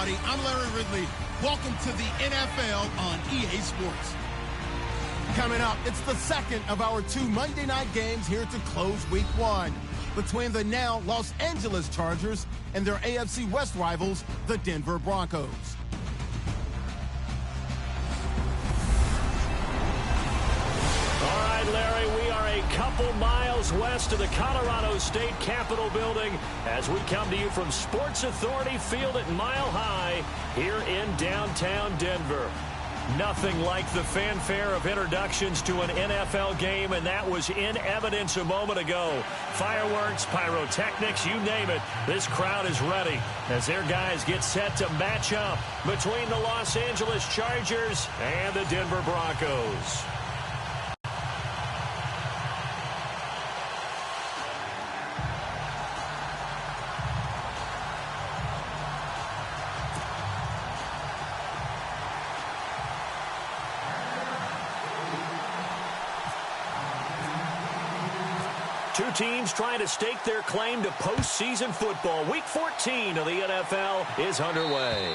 everybody. I'm Larry Ridley. Welcome to the NFL on EA Sports. Coming up, it's the second of our 2 Monday night games here to close Week 1 between the now Los Angeles Chargers and their AFC West rivals, the Denver Broncos. All right, Larry, we are a couple miles west of the Colorado State Capitol building as we come to you from Sports Authority Field at Mile High here in downtown Denver. Nothing like the fanfare of introductions to an NFL game, and that was in evidence a moment ago. Fireworks, pyrotechnics, you name it. This crowd is ready as their guys get set to match up between the Los Angeles Chargers and the Denver Broncos. Two teams trying to stake their claim to postseason football. Week 14 of the NFL is underway.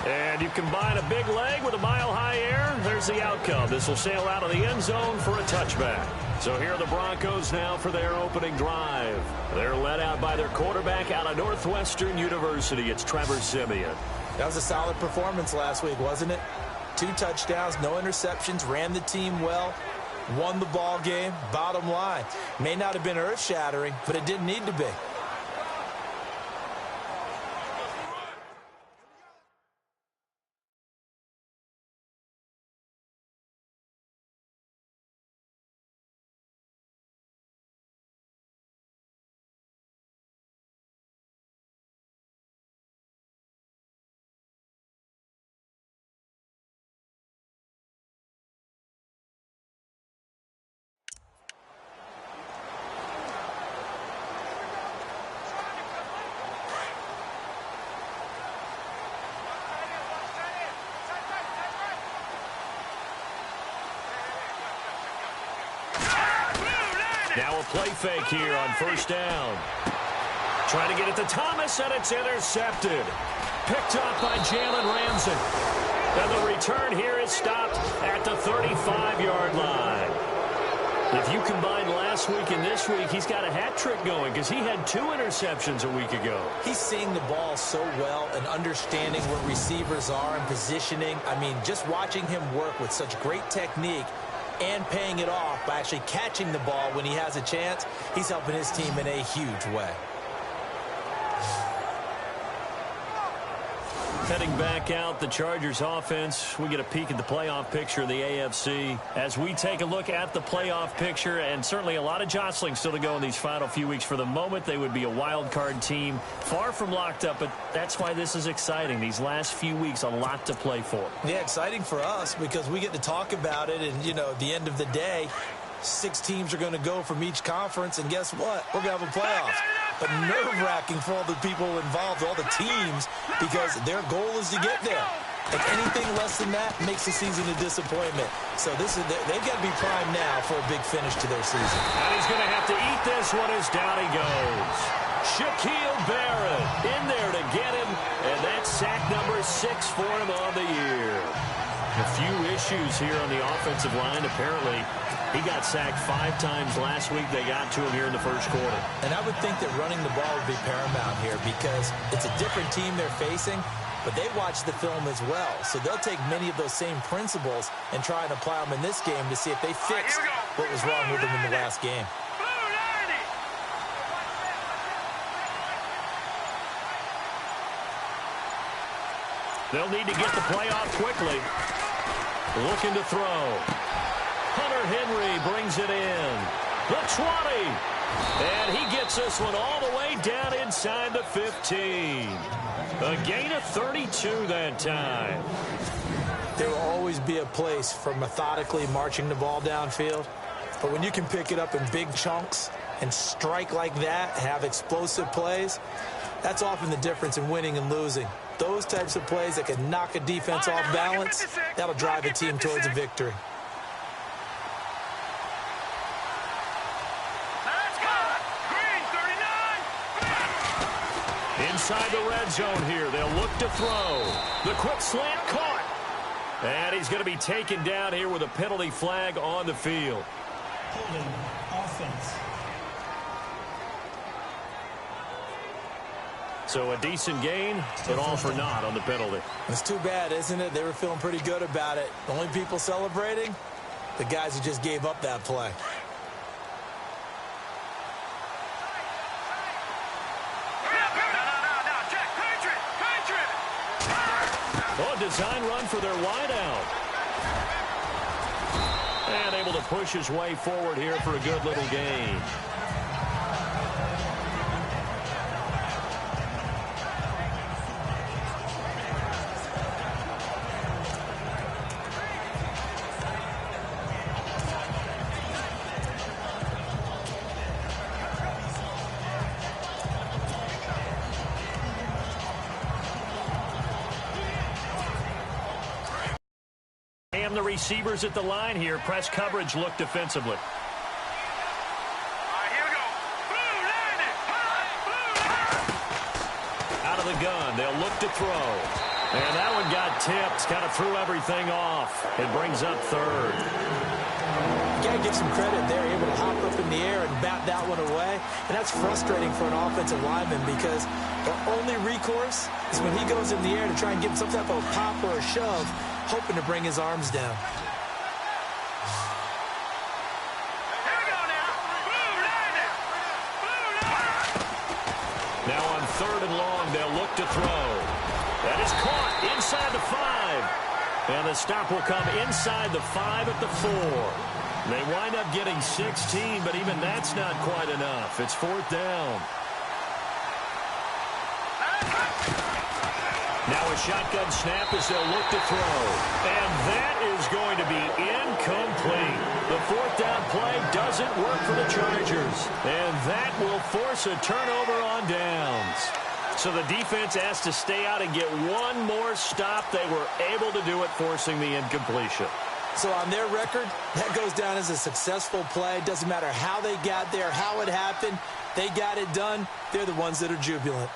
And you combine a big leg with a mile-high air, there's the outcome. This will sail out of the end zone for a touchback. So here are the Broncos now for their opening drive. They're led out by their quarterback out of Northwestern University. It's Trevor Siemian. That was a solid performance last week, wasn't it? 2 touchdowns, no interceptions, ran the team well. Won the ball game. Bottom line, may not have been earth-shattering, but it didn't need to be. Now a play fake here on first down. Trying to get it to Thomas, and it's intercepted. Picked up by Jalen Ramsey. And the return here is stopped at the 35-yard line. If you combine last week and this week, he's got a hat trick going because he had 2 interceptions a week ago. He's seeing the ball so well and understanding where receivers are and positioning. I mean, just watching him work with such great technique and paying it off by actually catching the ball when he has a chance, he's helping his team in a huge way. Heading back out, the Chargers offense. We get a peek at the playoff picture of the AFC as we take a look at the playoff picture, and certainly a lot of jostling still to go in these final few weeks. For the moment, they would be a wild card team, far from locked up, but that's why this is exciting. These last few weeks, a lot to play for. Yeah, exciting for us because we get to talk about it, and, you know, at the end of the day, 6 teams are going to go from each conference, and guess what? We're going to have a playoff. But nerve-wracking for all the people involved, all the teams, because their goal is to get there. Like anything less than that makes the season a disappointment. So they've got to be primed now for a big finish to their season. And he's going to have to eat this one as down he goes. Shaquille Barrett in there to get him, and that's sack number 6 for him on the year. A few issues here on the offensive line, apparently. He got sacked 5 times last week. They got to him here in the first quarter. And I would think that running the ball would be paramount here because it's a different team they're facing, but they watch the film as well. So they'll take many of those same principles and try and apply them in this game to see if they fix what was wrong with them in the last game. They'll need to get the play off quickly. Looking to throw. Hunter Henry brings it in. The 20. And he gets this one all the way down inside the 15. A gain of 32 that time. There will always be a place for methodically marching the ball downfield. But when you can pick it up in big chunks and strike like that, have explosive plays, that's often the difference in winning and losing. Those types of plays that can knock a defense off balance, that'll drive a team towards a victory. Inside the red zone here. They'll look to throw. The quick slant caught. And he's going to be taken down here with a penalty flag on the field. Holding offense. So a decent gain, but all for naught on the penalty. It's too bad, isn't it? They were feeling pretty good about it. The only people celebrating, the guys who just gave up that play. Oh, design run for their wideout. And able to push his way forward here for a good little gain. The receivers at the line here. Press coverage look defensively. All right, here we go. Out of the gun. They'll look to throw. And that one got tipped. Kind of threw everything off. It brings up third. You got to give some credit there. Able to hop up in the air and bat that one away. And that's frustrating for an offensive lineman because the only recourse is when he goes in the air to try and get some type of pop or a shove, hoping to bring his arms down. Now on third and long, they'll look to throw. That is caught inside the 5. And the stop will come inside the 5 at the 4. They wind up getting 16, but even that's not quite enough. It's fourth down. Now a shotgun snap as they'll look to throw. And that is going to be incomplete. The fourth down play doesn't work for the Chargers. And that will force a turnover on downs. So the defense has to stay out and get one more stop. They were able to do it, forcing the incompletion. So on their record, that goes down as a successful play. Doesn't matter how they got there, how it happened. They got it done. They're the ones that are jubilant.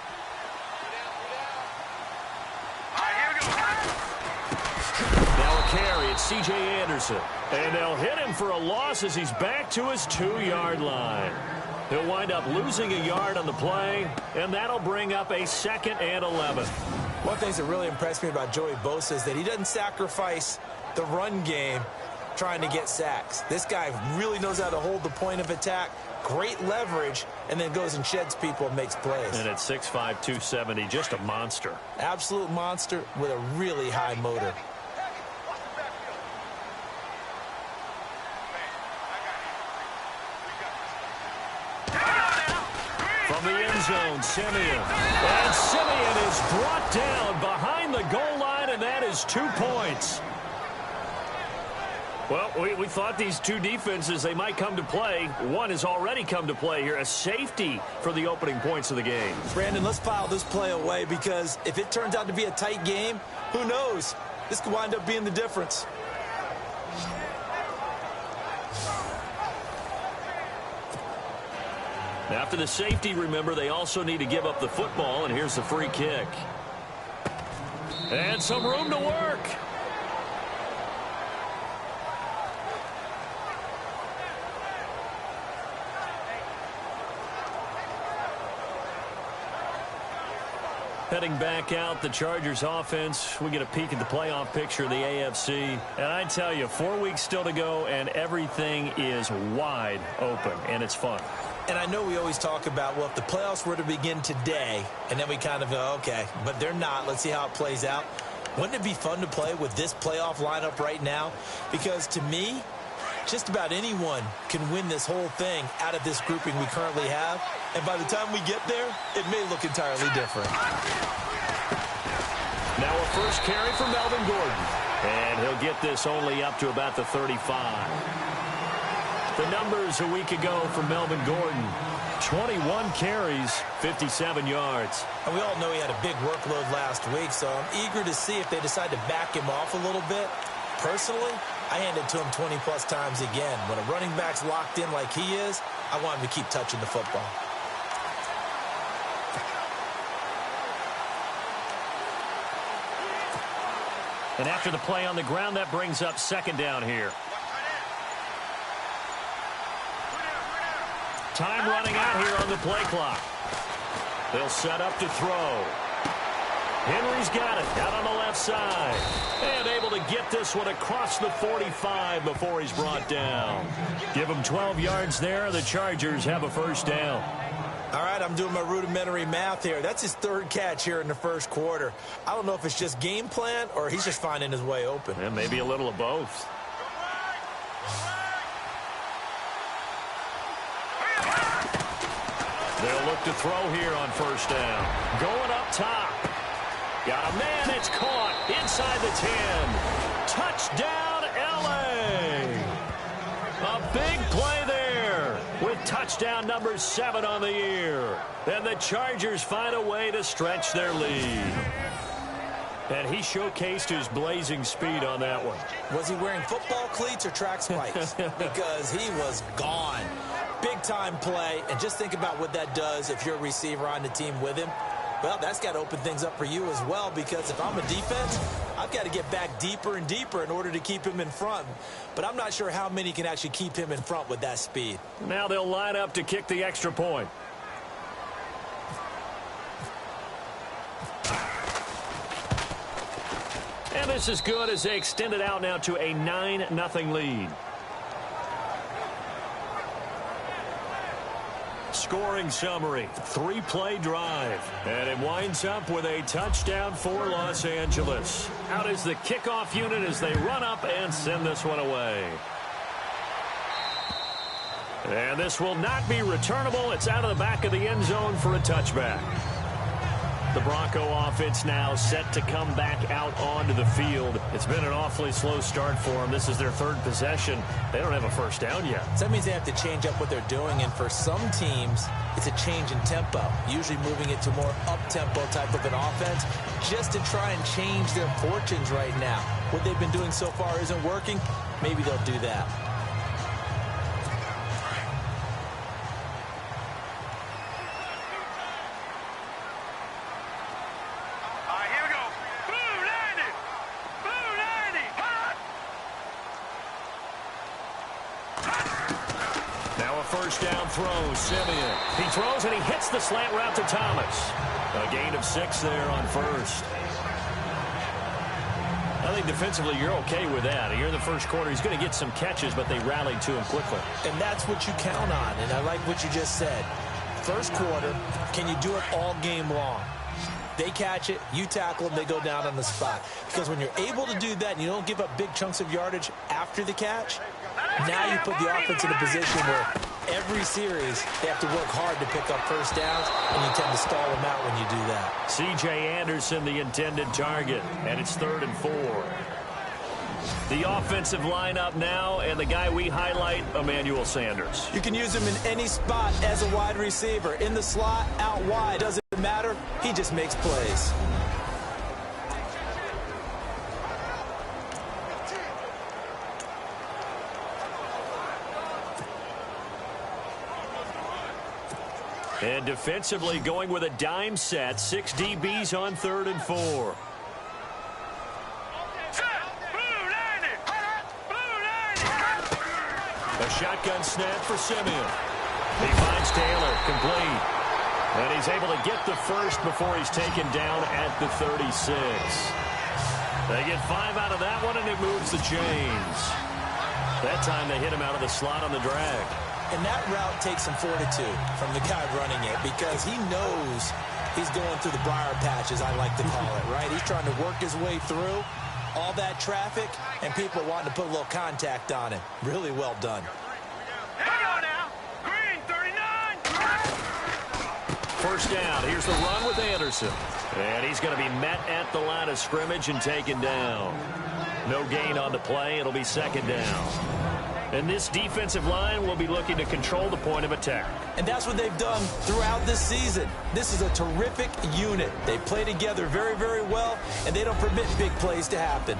Carry, it's C.J. Anderson. And they'll hit him for a loss as he's back to his 2-yard line. He'll wind up losing a yard on the play, and that'll bring up a 2nd and 11. One of the things that really impressed me about Joey Bosa is that he doesn't sacrifice the run game trying to get sacks. This guy really knows how to hold the point of attack, great leverage, and then goes and sheds people and makes plays. And at 6'5", 270, just a monster. Absolute monster with a really high motor. From the end zone, Simeon. And Simeon is brought down behind the goal line, and that is 2 points. Well, we thought these two defenses, they might come to play. One has already come to play here, a safety for the opening points of the game. Brandon, let's file this play away because if it turns out to be a tight game, who knows? This could wind up being the difference. After the safety, remember, they also need to give up the football, and here's the free kick. And some room to work. Heading back out, the Chargers offense. We get a peek at the playoff picture of the AFC. And I tell you, 4 weeks still to go, and everything is wide open, and it's fun. And I know we always talk about, well, if the playoffs were to begin today, and then we kind of go, okay, but they're not. Let's see how it plays out. Wouldn't it be fun to play with this playoff lineup right now? Because to me, just about anyone can win this whole thing out of this grouping we currently have. And by the time we get there, it may look entirely different. Now a first carry for Melvin Gordon. And he'll get this only up to about the 35. The numbers a week ago for Melvin Gordon. 21 carries, 57 yards. And we all know he had a big workload last week, so I'm eager to see if they decide to back him off a little bit. Personally, I hand it to him 20-plus times again. When a running back's locked in like he is, I want him to keep touching the football. And after the play on the ground, that brings up second down here. Time running out here on the play clock. They'll set up to throw. Henry's got it out on the left side. And able to get this one across the 45 before he's brought down. Give him 12 yards there. The Chargers have a first down. All right, I'm doing my rudimentary math here. That's his third catch here in the first quarter. I don't know if it's just game plan or he's just finding his way open. And maybe a little of both. They'll look to throw here on first down. Going up top. Got a man. It's caught inside the 10. Touchdown, L.A. A big play there with touchdown number 7 on the year. And the Chargers find a way to stretch their lead. And he showcased his blazing speed on that one. Was he wearing football cleats or track spikes? Because he was gone. Big-time play, and just think about what that does if you're a receiver on the team with him. Well, that's got to open things up for you as well, because if I'm a defense, I've got to get back deeper and deeper in order to keep him in front. But I'm not sure how many can actually keep him in front with that speed. Now they'll line up to kick the extra point. And this is good as they extend it out now to a 9-0 lead. Scoring summary, 3-play drive. And it winds up with a touchdown for Los Angeles. Out is the kickoff unit as they run up and send this one away. And this will not be returnable. It's out of the back of the end zone for a touchback. The Bronco offense now set to come back out onto the field. It's been an awfully slow start for them. This is their third possession. They don't have a first down yet. So that means they have to change up what they're doing, and for some teams, it's a change in tempo, usually moving it to more up-tempo type of an offense just to try and change their fortunes right now. What they've been doing so far isn't working. Maybe they'll do that. First down throw, Simeon. He throws and he hits the slant route to Thomas. A gain of 6 there on first. I think defensively you're okay with that. Here in the first quarter, he's going to get some catches, but they rallied to him quickly. And that's what you count on, and I like what you just said. First quarter, can you do it all game long? They catch it, you tackle them, they go down on the spot. Because when you're able to do that and you don't give up big chunks of yardage after the catch, now you put the offense in a position where every series they have to work hard to pick up first downs, and you tend to stall them out when you do that. C.J. Anderson, the intended target, and it's 3rd and 4. The offensive lineup now, and the guy we highlight, Emmanuel Sanders. You can use him in any spot as a wide receiver. In the slot, out wide, doesn't matter. He just makes plays. And defensively going with a dime set. 6 DBs on 3rd and 4. A shotgun snap for Simeon. He finds Taylor, complete. And he's able to get the first before he's taken down at the 36. They get 5 out of that one, and it moves the chains. That time they hit him out of the slot on the drag. And that route takes some fortitude from the guy running it, because he knows he's going through the briar patch, as I like to call it, right? He's trying to work his way through all that traffic, and people wanting to put a little contact on him. Really well done. Hang on now. Green, 39. First down. Here's the run with Anderson. And he's going to be met at the line of scrimmage and taken down. No gain on the play. It'll be second down. And this defensive line will be looking to control the point of attack. And that's what they've done throughout this season. This is a terrific unit. They play together very, very well, and they don't permit big plays to happen.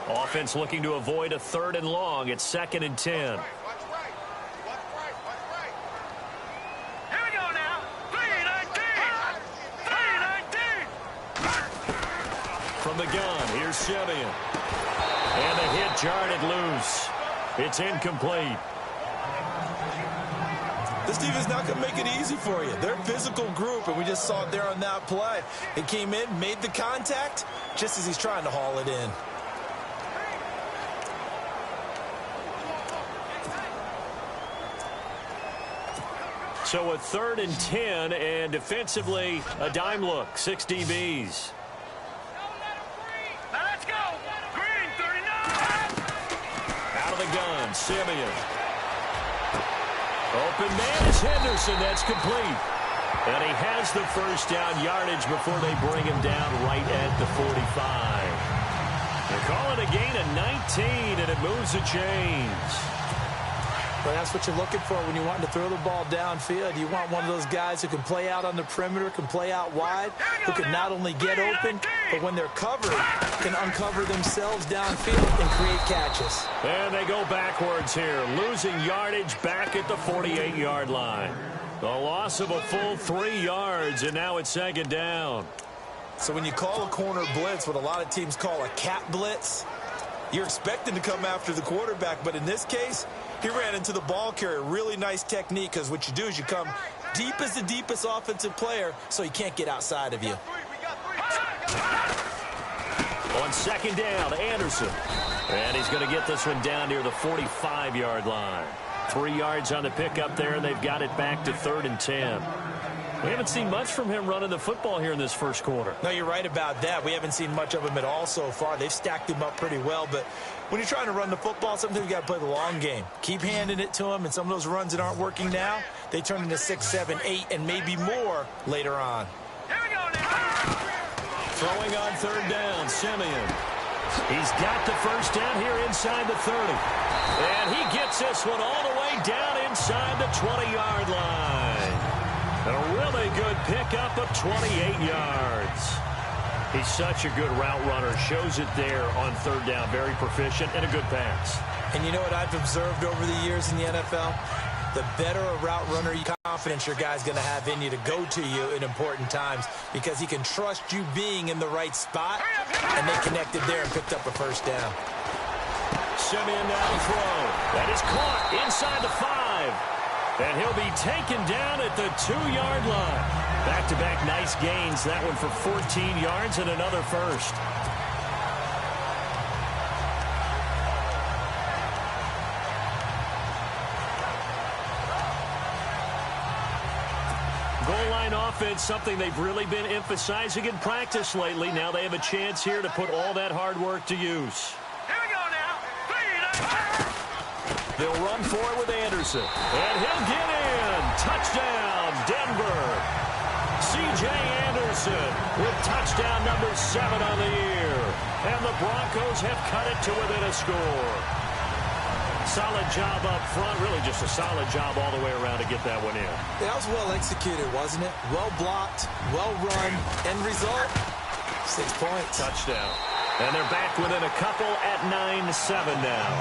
Offense looking to avoid a 3rd and long. It's 2nd and 10. Here we go now. 3-19. 3-19. From the gun, here's Simeon. And the hit jarred it loose. It's incomplete. This defense not going to make it easy for you. They're a physical group, and we just saw it there on that play. It came in, made the contact, just as he's trying to haul it in. So a 3rd and 10, and defensively, a dime look. 6 DBs. Now let's go. Green 39. Out of the gun, Simeon. Open man is Henderson. That's complete. And he has the first down yardage before they bring him down right at the 45. They call it a gain of 19, and it moves the chains. But that's what you're looking for when you want to throw the ball downfield. You want one of those guys who can play out on the perimeter, can play out wide, who can not only get open, but when they're covered, can uncover themselves downfield and create catches. And they go backwards here, losing yardage back at the 48-yard line. The loss of a full 3 yards, and now it's 2nd down. So when you call a corner blitz, what a lot of teams call a cat blitz, you're expecting to come after the quarterback, but in this case, he ran into the ball carrier. Really nice technique, because what you do is you come deep as the deepest offensive player so he can't get outside of you. On 2nd down, Anderson. And he's going to get this one down near the 45-yard line. 3 yards on the pickup there, and they've got it back to 3rd and 10. We haven't seen much from him running the football here in this first quarter. No, you're right about that. We haven't seen much of him at all so far. They've stacked him up pretty well, but when you're trying to run the football, sometimes you got to play the long game. Keep handing it to him, and some of those runs that aren't working now, they turn into 6, 7, 8, and maybe more later on. Here we go now. Throwing on 3rd down, Simeon. He's got the first down here inside the 30. And he gets this one all the way down inside the 20-yard line. A really good pickup of 28 yards. He's such a good route runner. Shows it there on 3rd down. Very proficient and a good pass. And you know what I've observed over the years in the NFL? The better a route runner, the confidence your guy's going to have in you to go to you in important times, because he can trust you being in the right spot, and they connected there and picked up a first down. Simeon now to throw. That is caught inside the 5. And he'll be taken down at the 2-yard line. Back-to-back nice gains. That one for 14 yards and another first. Goal line offense, something they've really been emphasizing in practice lately. Now they have a chance here to put all that hard work to use. Here we go now. 3-19. They'll run for it with Anderson. And he'll get in. Touchdown, Denver. C.J. Anderson with touchdown number 7 on the year. And the Broncos have cut it to within a score. Solid job up front. Really just a solid job all the way around to get that one in. That was well executed, wasn't it? Well blocked, well run. End result, 6 points. Touchdown. And they're back within a couple at 9-7 now.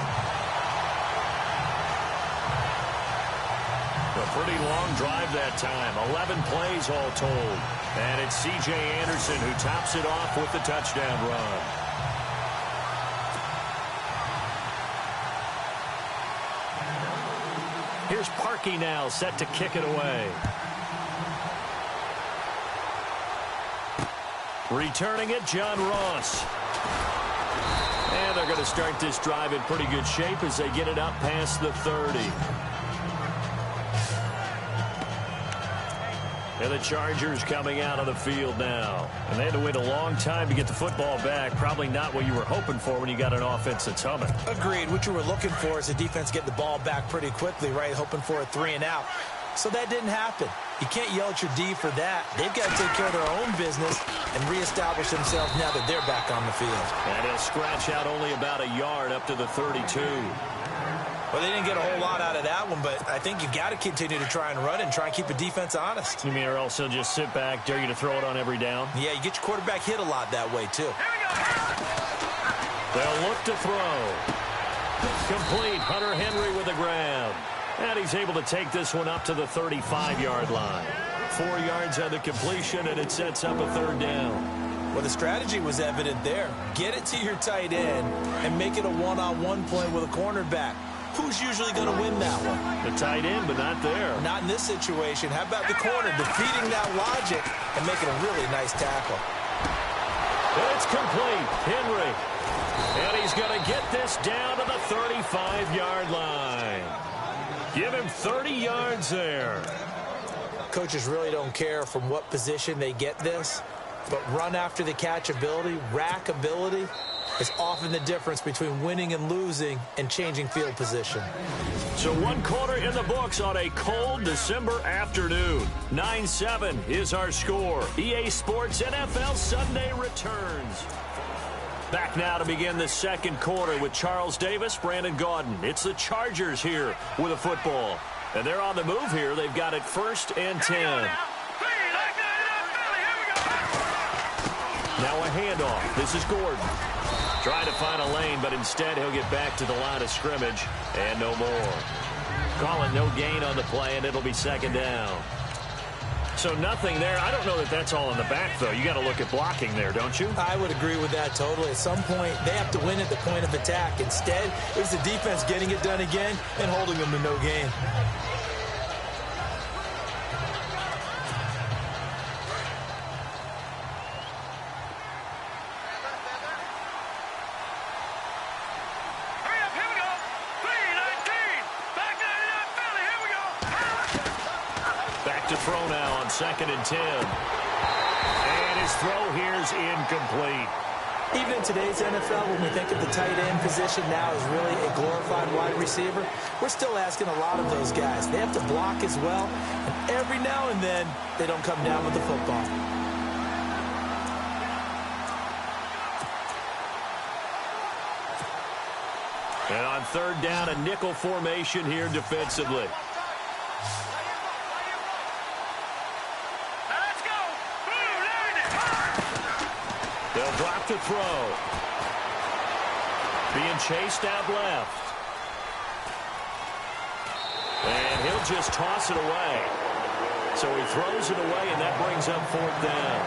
A pretty long drive that time. 11 plays all told. And it's C.J. Anderson who tops it off with the touchdown run. Here's Parkey now set to kick it away. Returning it, John Ross. And they're going to start this drive in pretty good shape as they get it up past the 30. And the Chargers coming out of the field now. And they had to wait a long time to get the football back. Probably not what you were hoping for when you got an offense that's humming. Agreed. What you were looking for is the defense getting the ball back pretty quickly, right? Hoping for a 3 and out. So that didn't happen. You can't yell at your D for that. They've got to take care of their own business and reestablish themselves now that they're back on the field. And he'll scratch out only about a yard up to the 32. Well, they didn't get a whole lot out of that one, but I think you got to continue to try and run and try and keep the defense honest. You mean or else he'll just sit back, dare you to throw it on every down? Yeah, you get your quarterback hit a lot that way, too. Here we go. They'll look to throw. Complete. Hunter Henry with a grab. And he's able to take this one up to the 35-yard line. 4 yards on the completion, and it sets up a 3rd down. Well, the strategy was evident there. Get it to your tight end and make it a one-on-one play with a cornerback. Who's usually going to win that one? The tight end, but not there. Not in this situation. How about the corner defeating that logic and making a really nice tackle? It's complete. Henry. And he's going to get this down to the 35-yard line. Give him 30 yards there. Coaches really don't care from what position they get this, but run after the catch ability, rack ability, is often the difference between winning and losing and changing field position. So 1 quarter in the books on a cold December afternoon. 9-7 is our score. EA Sports NFL Sunday returns. Back now to begin the 2nd quarter with Charles Davis, Brandon Gaudin. It's the Chargers here with a football. And they're on the move here. They've got it 1st and 10. Now a handoff. This is Gordon. Trying to find a lane, but instead he'll get back to the line of scrimmage and no more. Calling no gain on the play, and it'll be 2nd down. So nothing there. I don't know that that's all in the back, though. You got to look at blocking there, don't you? I would agree with that totally. At some point, they have to win at the point of attack. Instead, it was the defense getting it done again and holding them to no gain. To throw now on 2nd and 10. And his throw here's incomplete. Even in today's NFL, when we think of the tight end position now as really a glorified wide receiver, we're still asking a lot of those guys. They have to block as well, and every now and then, they don't come down with the football. And on 3rd down, a nickel formation here defensively. They'll drop to throw. Being chased out left. And he'll just toss it away. So he throws it away, and that brings up 4th down.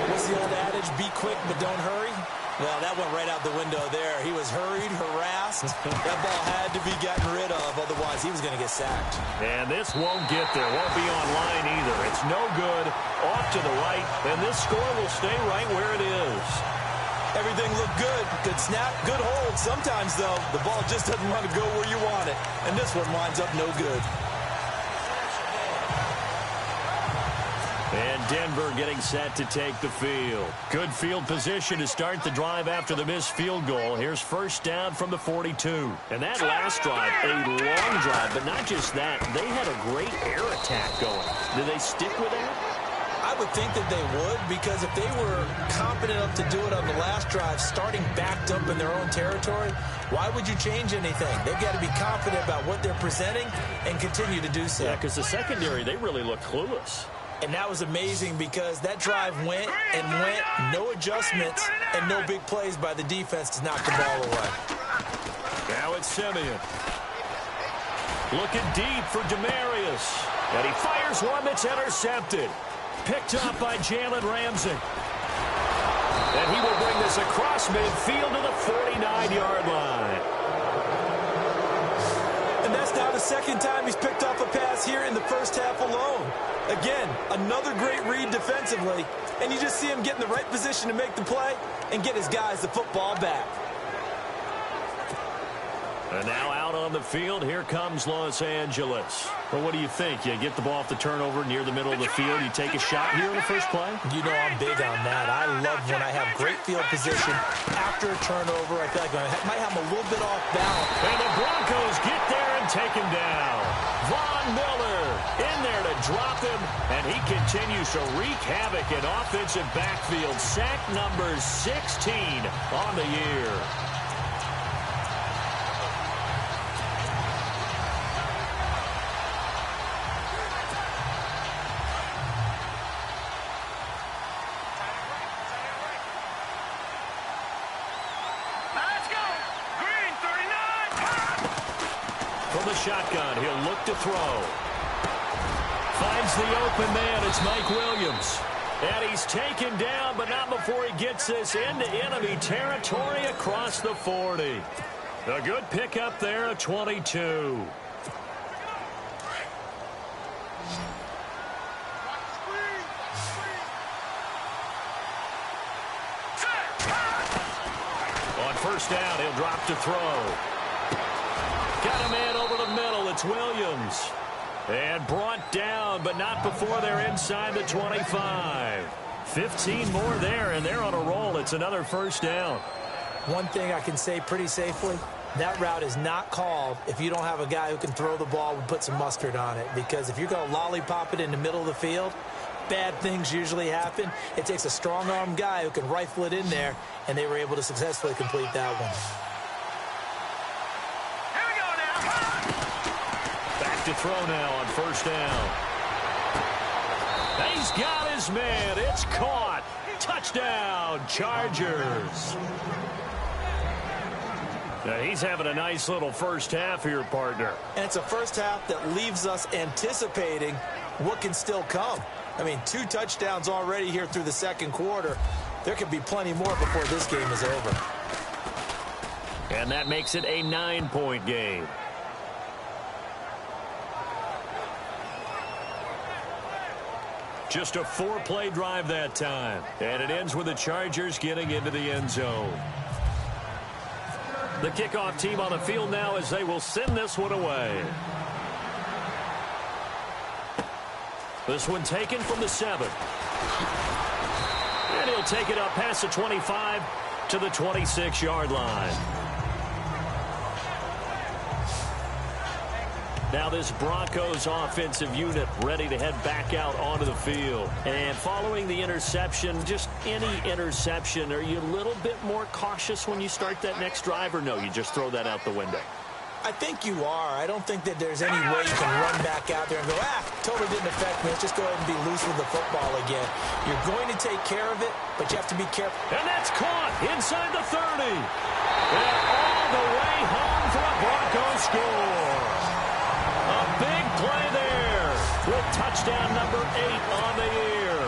What's the old adage, be quick but don't hurry? Well, that went right out the window there. He was hurried, harassed. That ball had to be gotten rid of, otherwise he was going to get sacked. And this won't get there. Won't be on line either. It's no good. Off to the right, and this score will stay right where it is. Everything looked good. Good snap, good hold. Sometimes, though, the ball just doesn't want to go where you want it. And this one winds up no good. And Denver getting set to take the field. Good field position to start the drive after the missed field goal. Here's 1st down from the 42. And that last drive, a long drive, but not just that. They had a great air attack going. Do they stick with that? I would think that they would, because if they were confident enough to do it on the last drive, starting backed up in their own territory, why would you change anything? They've got to be confident about what they're presenting and continue to do so. Yeah, because the secondary, they really look clueless. And that was amazing because that drive went and went, no adjustments and no big plays by the defense to knock the ball away. Now it's Simeon. Looking deep for Demarius. And he fires one that's intercepted. Picked up by Jalen Ramsey. And he will bring this across midfield to the 49-yard line. And that's now the 2nd time he's picked off a pass here in the 1st half alone. Again, another great read defensively, and you just see him get in the right position to make the play and get his guys the football back. And now out on the field, here comes Los Angeles. Well, what do you think? You get the ball off the turnover near the middle of the field, you take a shot here in the first play? You know I'm big on that. I love when I have great field position after a turnover. I feel like I might have him a little bit off balance. And the Broncos get there and take him down. Von Miller in there to drop him, and he continues to wreak havoc in offensive backfield. Sack number 16 on the year. Let's from the shotgun. He'll look to throw. Finds the open man. It's Mike Williams. And he's taken down, but not before he gets this into enemy territory across the 40. A good pickup there at 22. On first down, he'll drop to throw. Got a man over the middle. It's Williams. And brought down, but not before they're inside the 25. 15 more there, and they're on a roll. It's another first down. One thing I can say pretty safely, that route is not called if you don't have a guy who can throw the ball and put some mustard on it. Because if you're going to lollipop it in the middle of the field, bad things usually happen. It takes a strong-arm guy who can rifle it in there, and they were able to successfully complete that one. To throw now on first down. He's got his man. It's caught. Touchdown, Chargers. Now he's having a nice little first half here, partner. And it's a first half that leaves us anticipating what can still come. I mean, 2 touchdowns already here through the second quarter. There could be plenty more before this game is over. And that makes it a 9-point game. Just a 4-play drive that time. And it ends with the Chargers getting into the end zone. The kickoff team on the field now as they will send this one away. This one taken from the 7. And he'll take it up past the 25 to the 26-yard line. Now this Broncos offensive unit ready to head back out onto the field. And following the interception, just any interception, are you a little bit more cautious when you start that next drive, or no, you just throw that out the window? I think you are. I don't think that there's any way you can run back out there and go, totally didn't affect me. Let's just go ahead and be loose with the football again. You're going to take care of it, but you have to be careful. And that's caught inside the 30. And all the way home for a Broncos score. A big play there with touchdown number 8 on the year.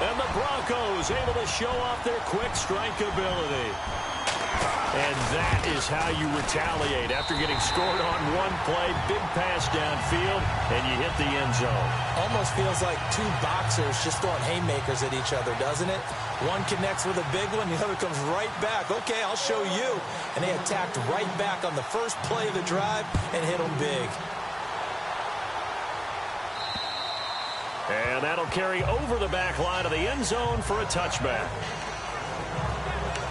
And the Broncos able to show off their quick strike ability. And that is how you retaliate after getting scored on one play, big pass downfield, and you hit the end zone. Almost feels like 2 boxers just throwing haymakers at each other, doesn't it? One connects with a big one, the other comes right back. Okay, I'll show you. And they attacked right back on the first play of the drive and hit them big. And that'll carry over the back line of the end zone for a touchback.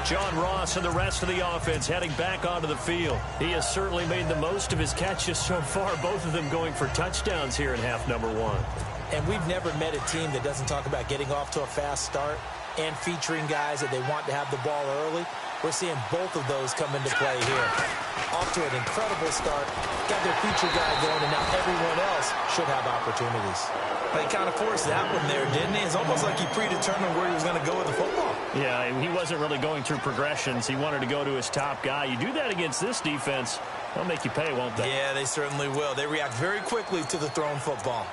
John Ross and the rest of the offense heading back onto the field. He has certainly made the most of his catches so far, both of them going for touchdowns here in half number 1. And we've never met a team that doesn't talk about getting off to a fast start and featuring guys that they want to have the ball early. We're seeing both of those come into play here. Off to an incredible start, got their feature guy going, and now everyone else should have opportunities. He kind of forced that one there, didn't he? It's almost like he predetermined where he was going to go with the football. Yeah, he wasn't really going through progressions. He wanted to go to his top guy. You do that against this defense, they'll make you pay, won't they? Yeah, they certainly will. They react very quickly to the thrown football.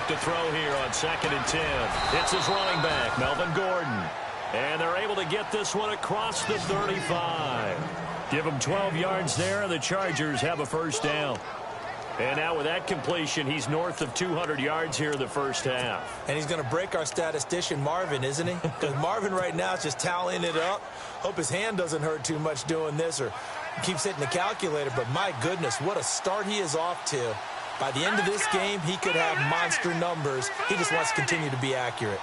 To throw here on 2nd and 10. It's his running back, Melvin Gordon. And they're able to get this one across the 35. Give him 12 yards there, and the Chargers have a first down. And now with that completion, he's north of 200 yards here in the first half. And he's going to break our statistician, Marvin, isn't he? Because Marvin right now is just tallying it up. Hope his hand doesn't hurt too much doing this or keeps hitting the calculator. But my goodness, what a start he is off to. By the end of this game, he could have monster numbers. He just wants to continue to be accurate.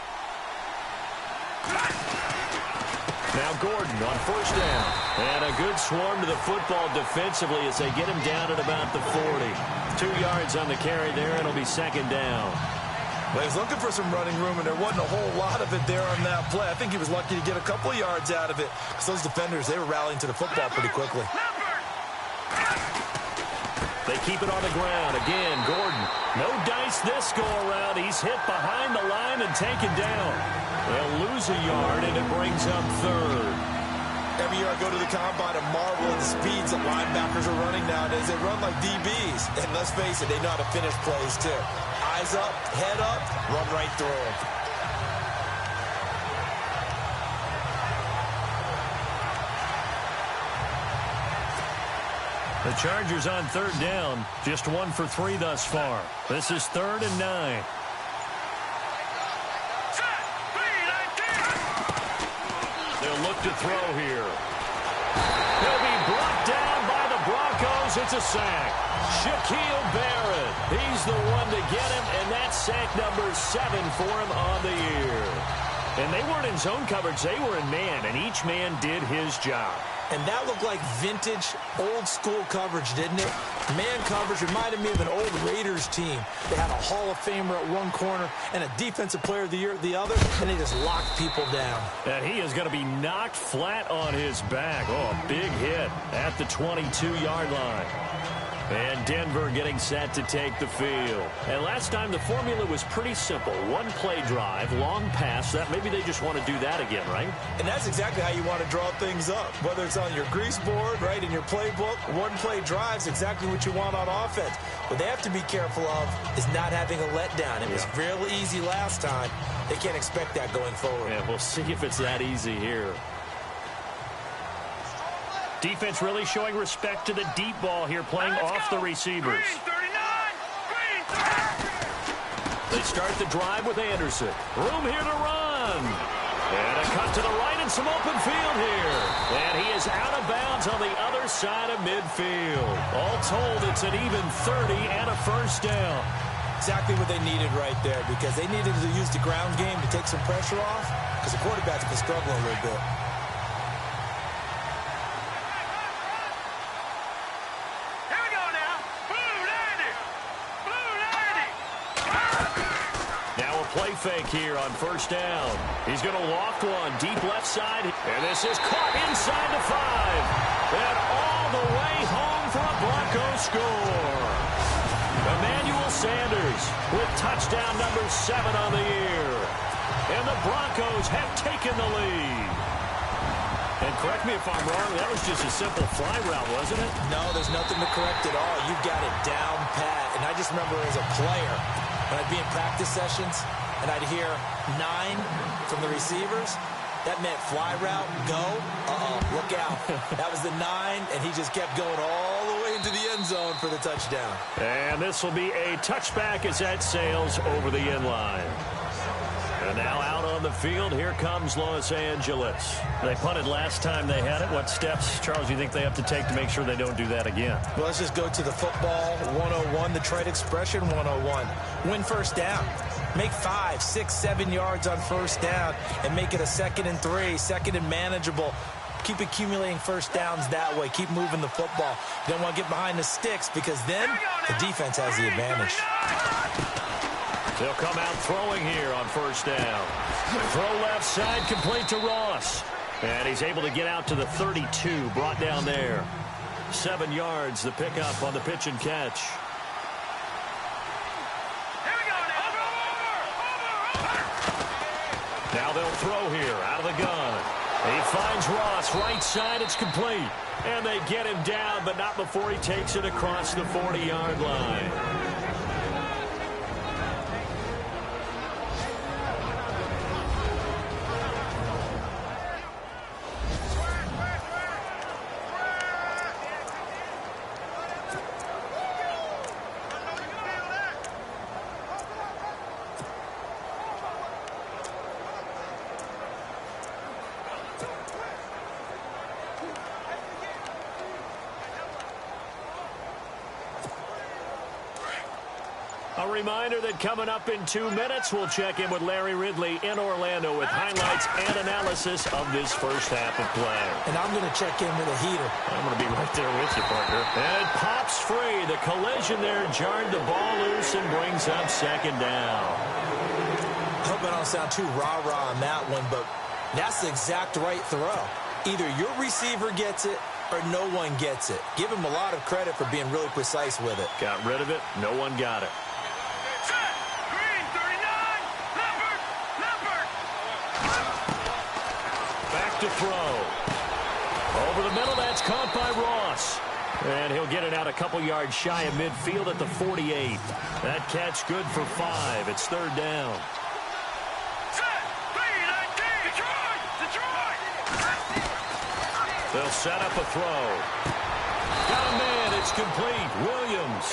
Now Gordon on first down. And a good swarm to the football defensively as they get him down at about the 40. 2 yards on the carry there, and it'll be 2nd down. Well, he was looking for some running room, and there wasn't a whole lot of it there on that play. I think he was lucky to get a couple of yards out of it because those defenders, they were rallying to the football pretty quickly. They keep it on the ground. Again, Gordon. No dice this go-around. He's hit behind the line and taken down. They'll lose a yard, and it brings up third. Every year I go to the combine and marvel at the speeds that linebackers are running nowadays. They run like DBs. And let's face it, they know how to finish plays, too. Eyes up, head up, run right through them. The Chargers on third down. Just 1 for 3 thus far. This is 3rd and 9. They'll look to throw here. He'll be brought down by the Broncos. It's a sack. Shaquille Barrett. He's the one to get him, and that's sack number 7 for him on the year. And they weren't in zone coverage. They were in man, and each man did his job. And that looked like vintage, old-school coverage, didn't it? Man coverage reminded me of an old Raiders team. They had a Hall of Famer at one corner and a Defensive Player of the Year at the other, and they just locked people down. And he is going to be knocked flat on his back. Oh, a big hit at the 22-yard line. And Denver getting set to take the field. And last time the formula was pretty simple. One play drive, long pass. That maybe they just want to do that again, right? And that's exactly how you want to draw things up. Whether it's on your grease board, right, in your playbook, one play drive's exactly what you want on offense. What they have to be careful of is not having a letdown. It was real easy last time. They can't expect that going forward. Yeah, we'll see if it's that easy here. Defense really showing respect to the deep ball here, playing off the receivers. They start the drive with Anderson. Room here to run. And a cut to the right and some open field here. And he is out of bounds on the other side of midfield. All told, it's an even 30 and a first down. Exactly what they needed right there, because they needed to use the ground game to take some pressure off, because the quarterback's been struggling a little bit. Play fake here on first down. He's going to loft one deep left side. And this is caught inside the 5. And all the way home for a Broncos score. Emmanuel Sanders with touchdown number 7 on the year. And the Broncos have taken the lead. And correct me if I'm wrong, that was just a simple fly route, wasn't it? No, there's nothing to correct at all. You've got it down pat. And I just remember as a player, when I'd be in practice sessions, and I'd hear 9 from the receivers, that meant fly route, go, look out. That was the 9, and he just kept going all the way into the end zone for the touchdown. And this will be a touchback as that sails over the end line. And now out on the field, here comes Los Angeles. They punted last time they had it. What steps, Charles, do you think they have to take to make sure they don't do that again? Well, let's just go to the football 101, the trade expression 101. Win first down. Make 5, 6, 7 yards on first down and make it a 2nd and 3, 2nd and manageable. Keep accumulating first downs that way. Keep moving the football. You don't want to get behind the sticks because then the defense has the advantage. They'll come out throwing here on first down. Throw left side, complete to Ross. And he's able to get out to the 32, brought down there. 7 yards, the pickup on the pitch and catch. Now they'll throw here out of the gun. He finds Ross right side. It's complete. And they get him down, but not before he takes it across the 40-yard line. A reminder that coming up in 2 minutes, we'll check in with Larry Ridley in Orlando with highlights and analysis of this first half of play. And I'm going to check in with a heater. I'm going to be right there with you, partner. And it pops free. The collision there jarred the ball loose and brings up second down. I hope I don't sound too rah-rah on that one, but that's the exact right throw. Either your receiver gets it or no one gets it. Give him a lot of credit for being really precise with it. Got rid of it. No one got it. Set. Green, 39. Leopard. Back to throw. Over the middle, that's caught by Ross. And he'll get it out a couple yards shy of midfield at the 48. That catch good for 5. It's third down. Set. 3-19. Detroit. They'll set up a throw. Got a man. It's complete. Williams.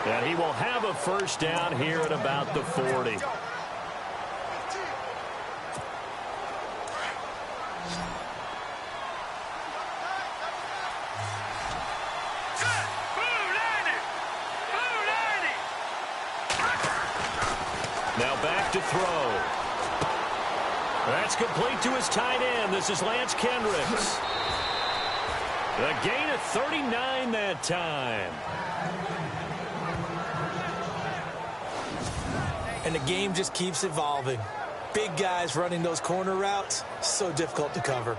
And he will have a first down here at about the 40. Now back to throw. That's complete to his tight end. This is Lance Kendricks. A gain of 39 that time. And the game just keeps evolving. Big guys running those corner routes, so difficult to cover.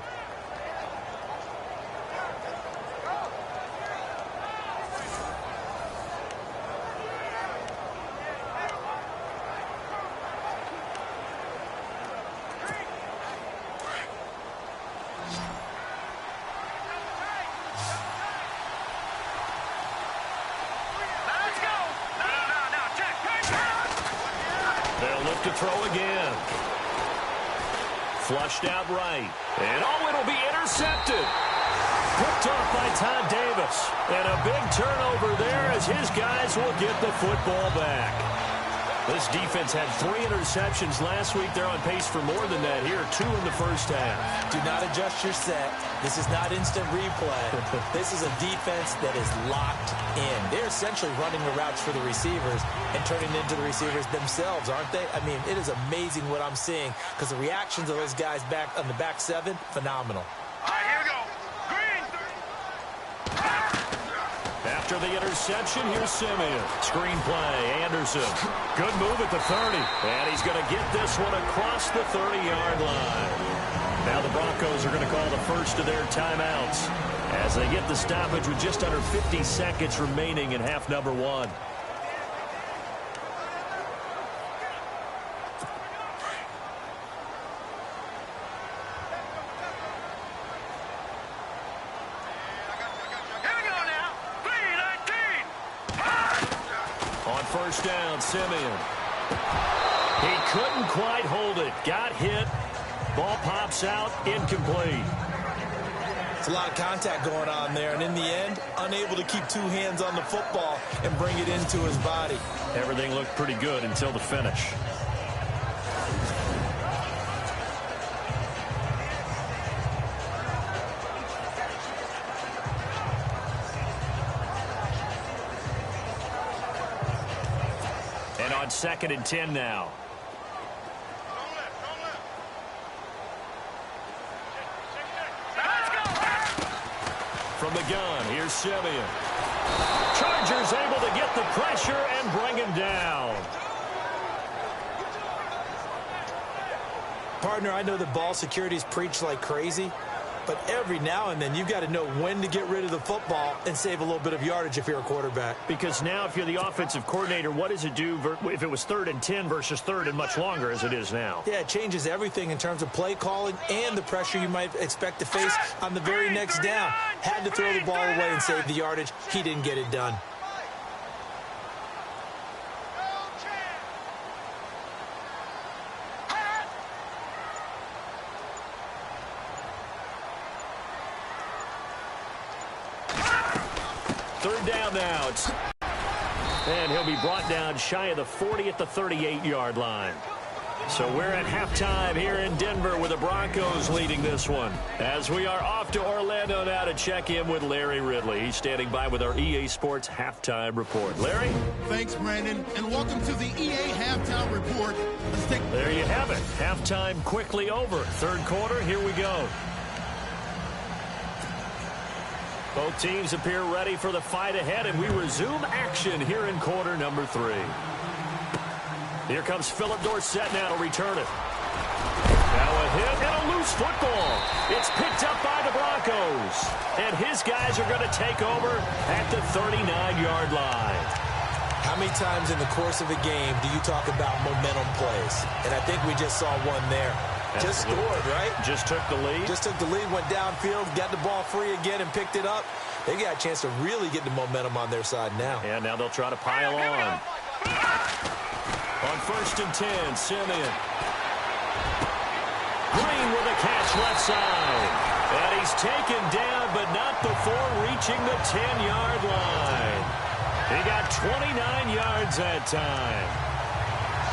To throw again. Flushed out right. And it'll be intercepted. Picked off by Todd Davis. And a big turnover there as his guys will get the football back. This defense had 3 interceptions last week. They're on pace for more than that here. 2 in the first half. Do not adjust your set. This is not instant replay. This is a defense that is locked in. They're essentially running the routes for the receivers and turning into the receivers themselves, aren't they? I mean, it is amazing what I'm seeing because the reactions of those guys back on the back 7, phenomenal. All right, here we go. Green. After the interception, here's Simeon. Screen play, Anderson. Good move at the 30. And he's going to get this one across the 30-yard line. Now the Broncos are going to call the first of their timeouts as they get the stoppage with just under 50 seconds remaining in half number 1. First down, Simeon. He couldn't quite hold it. Got hit. Ball pops out. Incomplete. It's a lot of contact going on there, and in the end, unable to keep 2 hands on the football and bring it into his body. Everything looked pretty good until the finish. On 2nd and 10 now. From the gun, here's Simeon. Chargers able to get the pressure and bring him down. Partner, I know that ball security is preached like crazy, but every now and then you've got to know when to get rid of the football and save a little bit of yardage if you're a quarterback. Because now if you're the offensive coordinator, what does it do if it was 3rd and 10 versus 3rd and much longer as it is now? Yeah, it changes everything in terms of play calling and the pressure you might expect to face on the very next down. Had to throw the ball away and save the yardage. He didn't get it done. Third down now. And he'll be brought down shy of the 40 at the 38-yard line. So we're at halftime here in Denver with the Broncos leading this one. As we are off to Orlando now to check in with Larry Ridley. He's standing by with our EA Sports Halftime Report. Larry? Thanks, Brandon, and welcome to the EA Halftime Report. Let's take... There you have it. Halftime quickly over. 3rd quarter, here we go. Both teams appear ready for the fight ahead, and we resume action here in quarter number 3. Here comes Philip Dorsett now to return it. Now a hit and a loose football. It's picked up by the Broncos. And his guys are going to take over at the 39-yard line. How many times in the course of a game do you talk about momentum plays? And I think we just saw one there. Absolutely. Just scored, right? Just took the lead. Just took the lead, went downfield, got the ball free again, and picked it up. They got a chance to really get the momentum on their side now. Yeah, now they'll try to pile on. On 1st and 10, Simeon. Green with a catch left side. And he's taken down, but not before reaching the 10-yard line. He got 29 yards that time.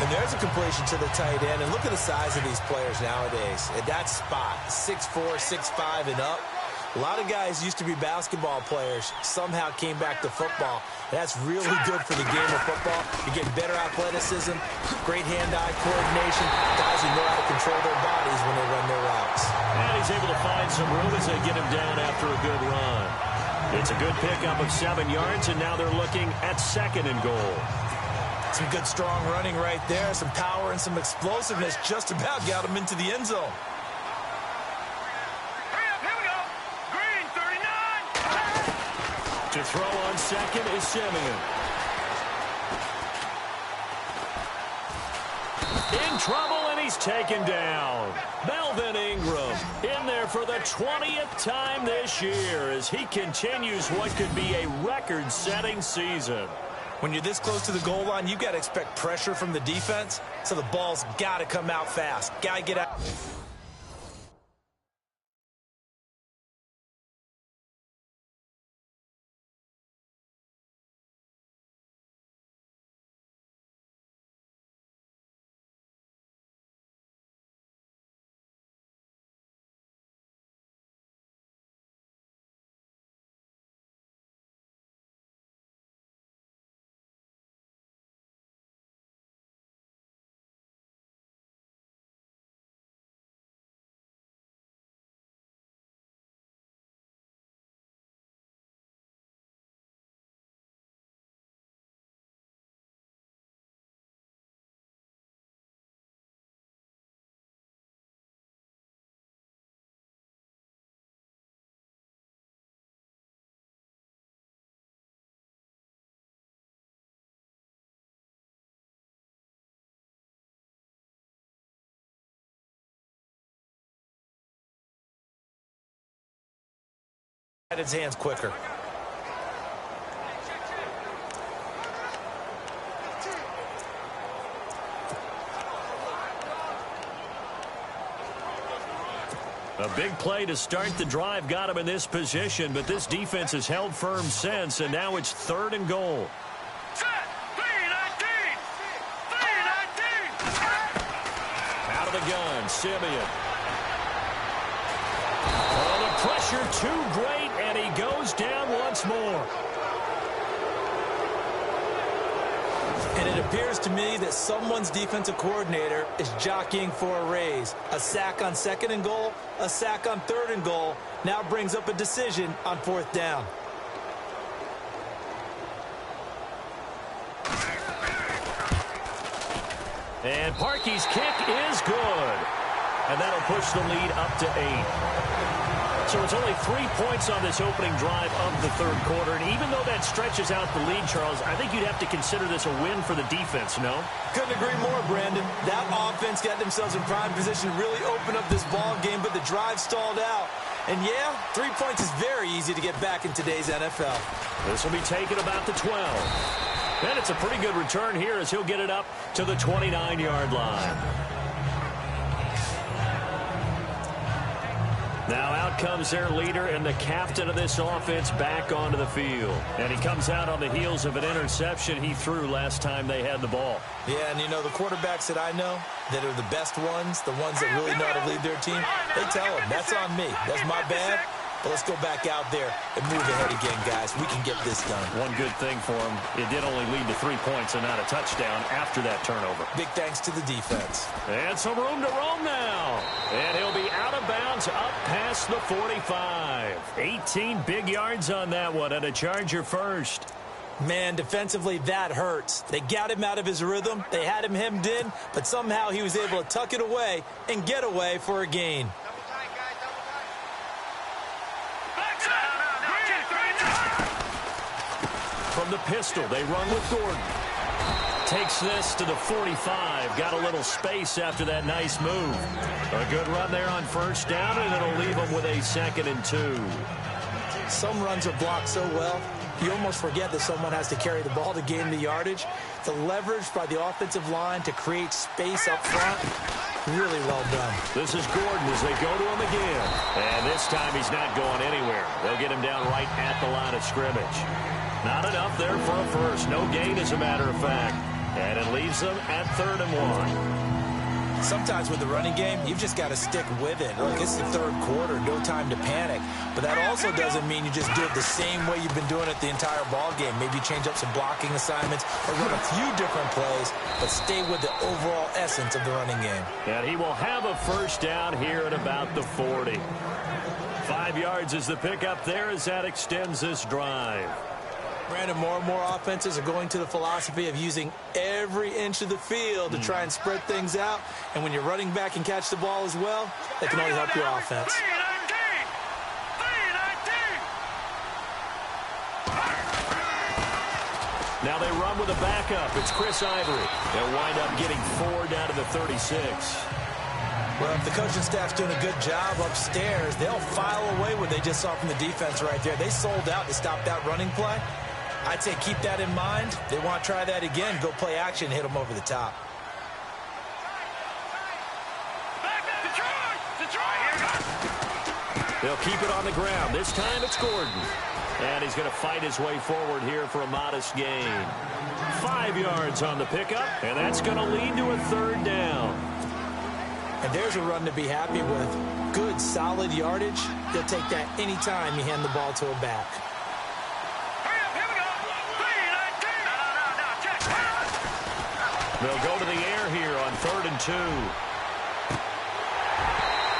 And there's a completion to the tight end. And look at the size of these players nowadays. At that spot, 6'4", 6'5", and up. A lot of guys used to be basketball players, somehow came back to football. That's really good for the game of football. You get better athleticism, great hand-eye coordination, guys who know how to control their bodies when they run their routes. And he's able to find some room as they get him down after a good run. It's a good pickup of 7 yards, and now they're looking at 2nd and goal. Some good, strong running right there, some power and some explosiveness just about got him into the end zone. To throw on 2nd is Simeon. In trouble, and he's taken down. Melvin Ingram in there for the 20th time this year as he continues what could be a record-setting season. When you're this close to the goal line, you've got to expect pressure from the defense, so the ball's got to come out fast. Got to get out. His hands quicker. A big play to start the drive got him in this position, but this defense has held firm since, and now it's 3rd and goal. Out of the gun, Simeon. Pressure too great, and he goes down once more. And it appears to me that someone's defensive coordinator is jockeying for a raise. A sack on 2nd and goal, a sack on 3rd and goal, now brings up a decision on 4th down. And Parkey's kick is good. And that'll push the lead up to 8. So it's only 3 points on this opening drive of the 3rd quarter. And even though that stretches out the lead, Charles, I think you'd have to consider this a win for the defense, no? Couldn't agree more, Brandon. That offense got themselves in prime position to really open up this ball game, but the drive stalled out. And yeah, 3 points is very easy to get back in today's NFL. This will be taken about the 12. And it's a pretty good return here as he'll get it up to the 29-yard line. Now out comes their leader and the captain of this offense back onto the field. And he comes out on the heels of an interception he threw last time they had the ball. Yeah, and you know, the quarterbacks that I know that are the best ones, the ones that really know how to lead their team, they tell them, that's on me. That's my bad. But let's go back out there and move ahead again, guys. We can get this done. One good thing for him, it did only lead to 3 points and not a touchdown after that turnover. Big thanks to the defense. And some room to roam now. And he'll be out of bounds up past the 45. 18 big yards on that one and a Charger first. Man, defensively, that hurts. They got him out of his rhythm. They had him hemmed in, but somehow he was able to tuck it away and get away for a gain. From the pistol, they run with Gordon. Takes this to the 45. Got a little space after that nice move. A good run there on first down, and it'll leave them with a 2nd and 2. Some runs are blocked so well, you almost forget that someone has to carry the ball to gain the yardage. The leverage by the offensive line to create space up front, really well done. This is Gordon as they go to him again. And this time he's not going anywhere. They'll get him down right at the line of scrimmage. Not enough there for a first. No gain, as a matter of fact. And it leaves them at 3rd and 1. Sometimes with the running game, you've just got to stick with it. Look, it's the 3rd quarter, no time to panic. But that also doesn't mean you just do it the same way you've been doing it the entire ball game. Maybe change up some blocking assignments or run a few different plays, but stay with the overall essence of the running game. And he will have a first down here at about the 40. 5 yards is the pickup there as that extends this drive. Brandon, more and more offenses are going to the philosophy of using every inch of the field to try and spread things out. And when you're running back and catch the ball as well, that can only help your offense. Now they run with a backup. It's Chris Ivory. They'll wind up getting 4 down to the 36. Well, if the coaching staff's doing a good job upstairs, they'll file away what they just saw from the defense right there. They sold out to stop that running play. I'd say keep that in mind. They want to try that again. Go play action, hit them over the top. They'll keep it on the ground. This time it's Gordon. And he's going to fight his way forward here for a modest gain. 5 yards on the pickup, and that's going to lead to a 3rd down. And there's a run to be happy with. Good, solid yardage. You'll take that anytime you hand the ball to a back. They'll go to the air here on 3rd and 2.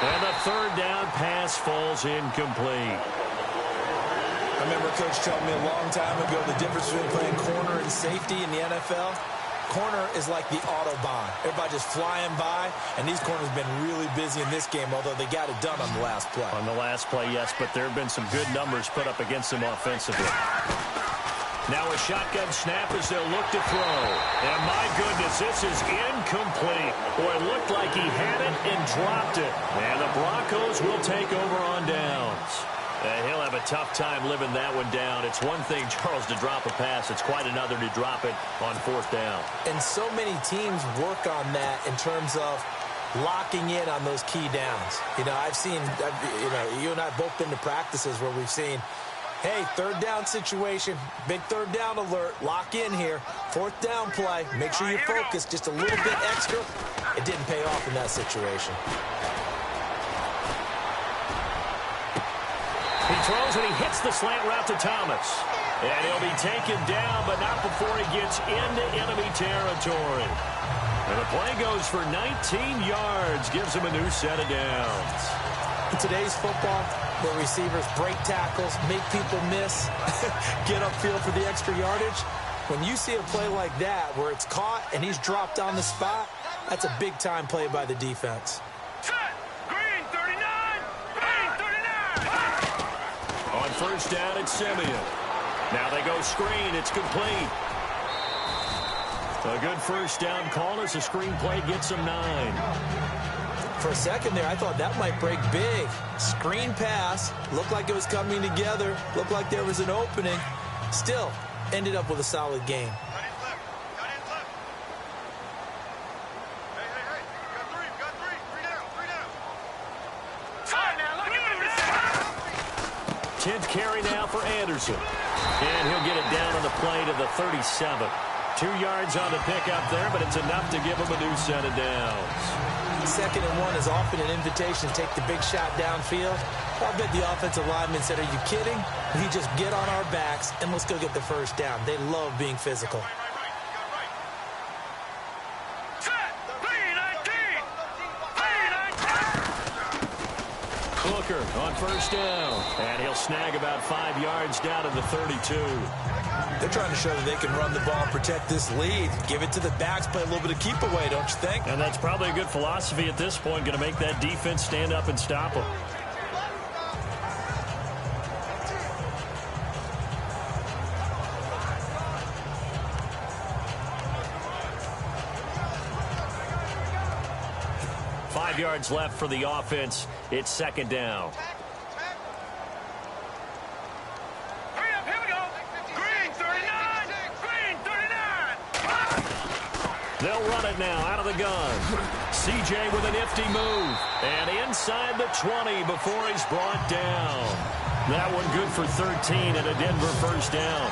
And the 3rd down pass falls incomplete. I remember Coach telling me a long time ago the difference between playing corner and safety in the NFL. Corner is like the Autobahn. Everybody just flying by, and these corners have been really busy in this game, although they got it done on the last play. On the last play, yes, but there have been some good numbers put up against them offensively. Now a shotgun snap as they'll look to throw. And my goodness, this is incomplete. Boy, it looked like he had it and dropped it. And the Broncos will take over on downs. He'll have a tough time living that one down. It's one thing, Charles, to drop a pass. It's quite another to drop it on 4th down. And so many teams work on that in terms of locking in on those key downs. You know, I've seen, you and I have both been to practices where we've seen, hey, 3rd down situation, big 3rd down alert, lock in here. 4th down play, make sure you focus just a little bit extra. It didn't pay off in that situation. He throws and he hits the slant route to Thomas. And he'll be taken down, but not before he gets into enemy territory. And the play goes for 19 yards, gives him a new set of downs. In today's football, where receivers break tackles, make people miss, get upfield for the extra yardage, when you see a play like that where it's caught and he's dropped on the spot, that's a big-time play by the defense. Green 39! Green 39! On first down, it's Simeon. Now they go screen. It's complete. A good first down call as the screen play gets them 9. For a second there, I thought that might break big. Screen pass. Looked like it was coming together. Looked like there was an opening. Still, ended up with a solid game. Tenth carry now for Anderson. And he'll get it down on the play to the 37. 2 yards on the pickup there, but it's enough to give him a new set of downs. 2nd and 1 is often an invitation to take the big shot downfield. I bet the offensive lineman said, are you kidding? We just get on our backs and let's go get the first down. They love being physical. Booker on first down. And he'll snag about 5 yards down to the 32. They're trying to show that they can run the ball and protect this lead. Give it to the backs, play a little bit of keep away, don't you think? And that's probably a good philosophy at this point, going to make that defense stand up and stop them. Five yards left for the offense. It's second down. They'll run it now out of the gun. CJ with a nifty move. And inside the 20 before he's brought down. That one good for 13 and a Denver first down.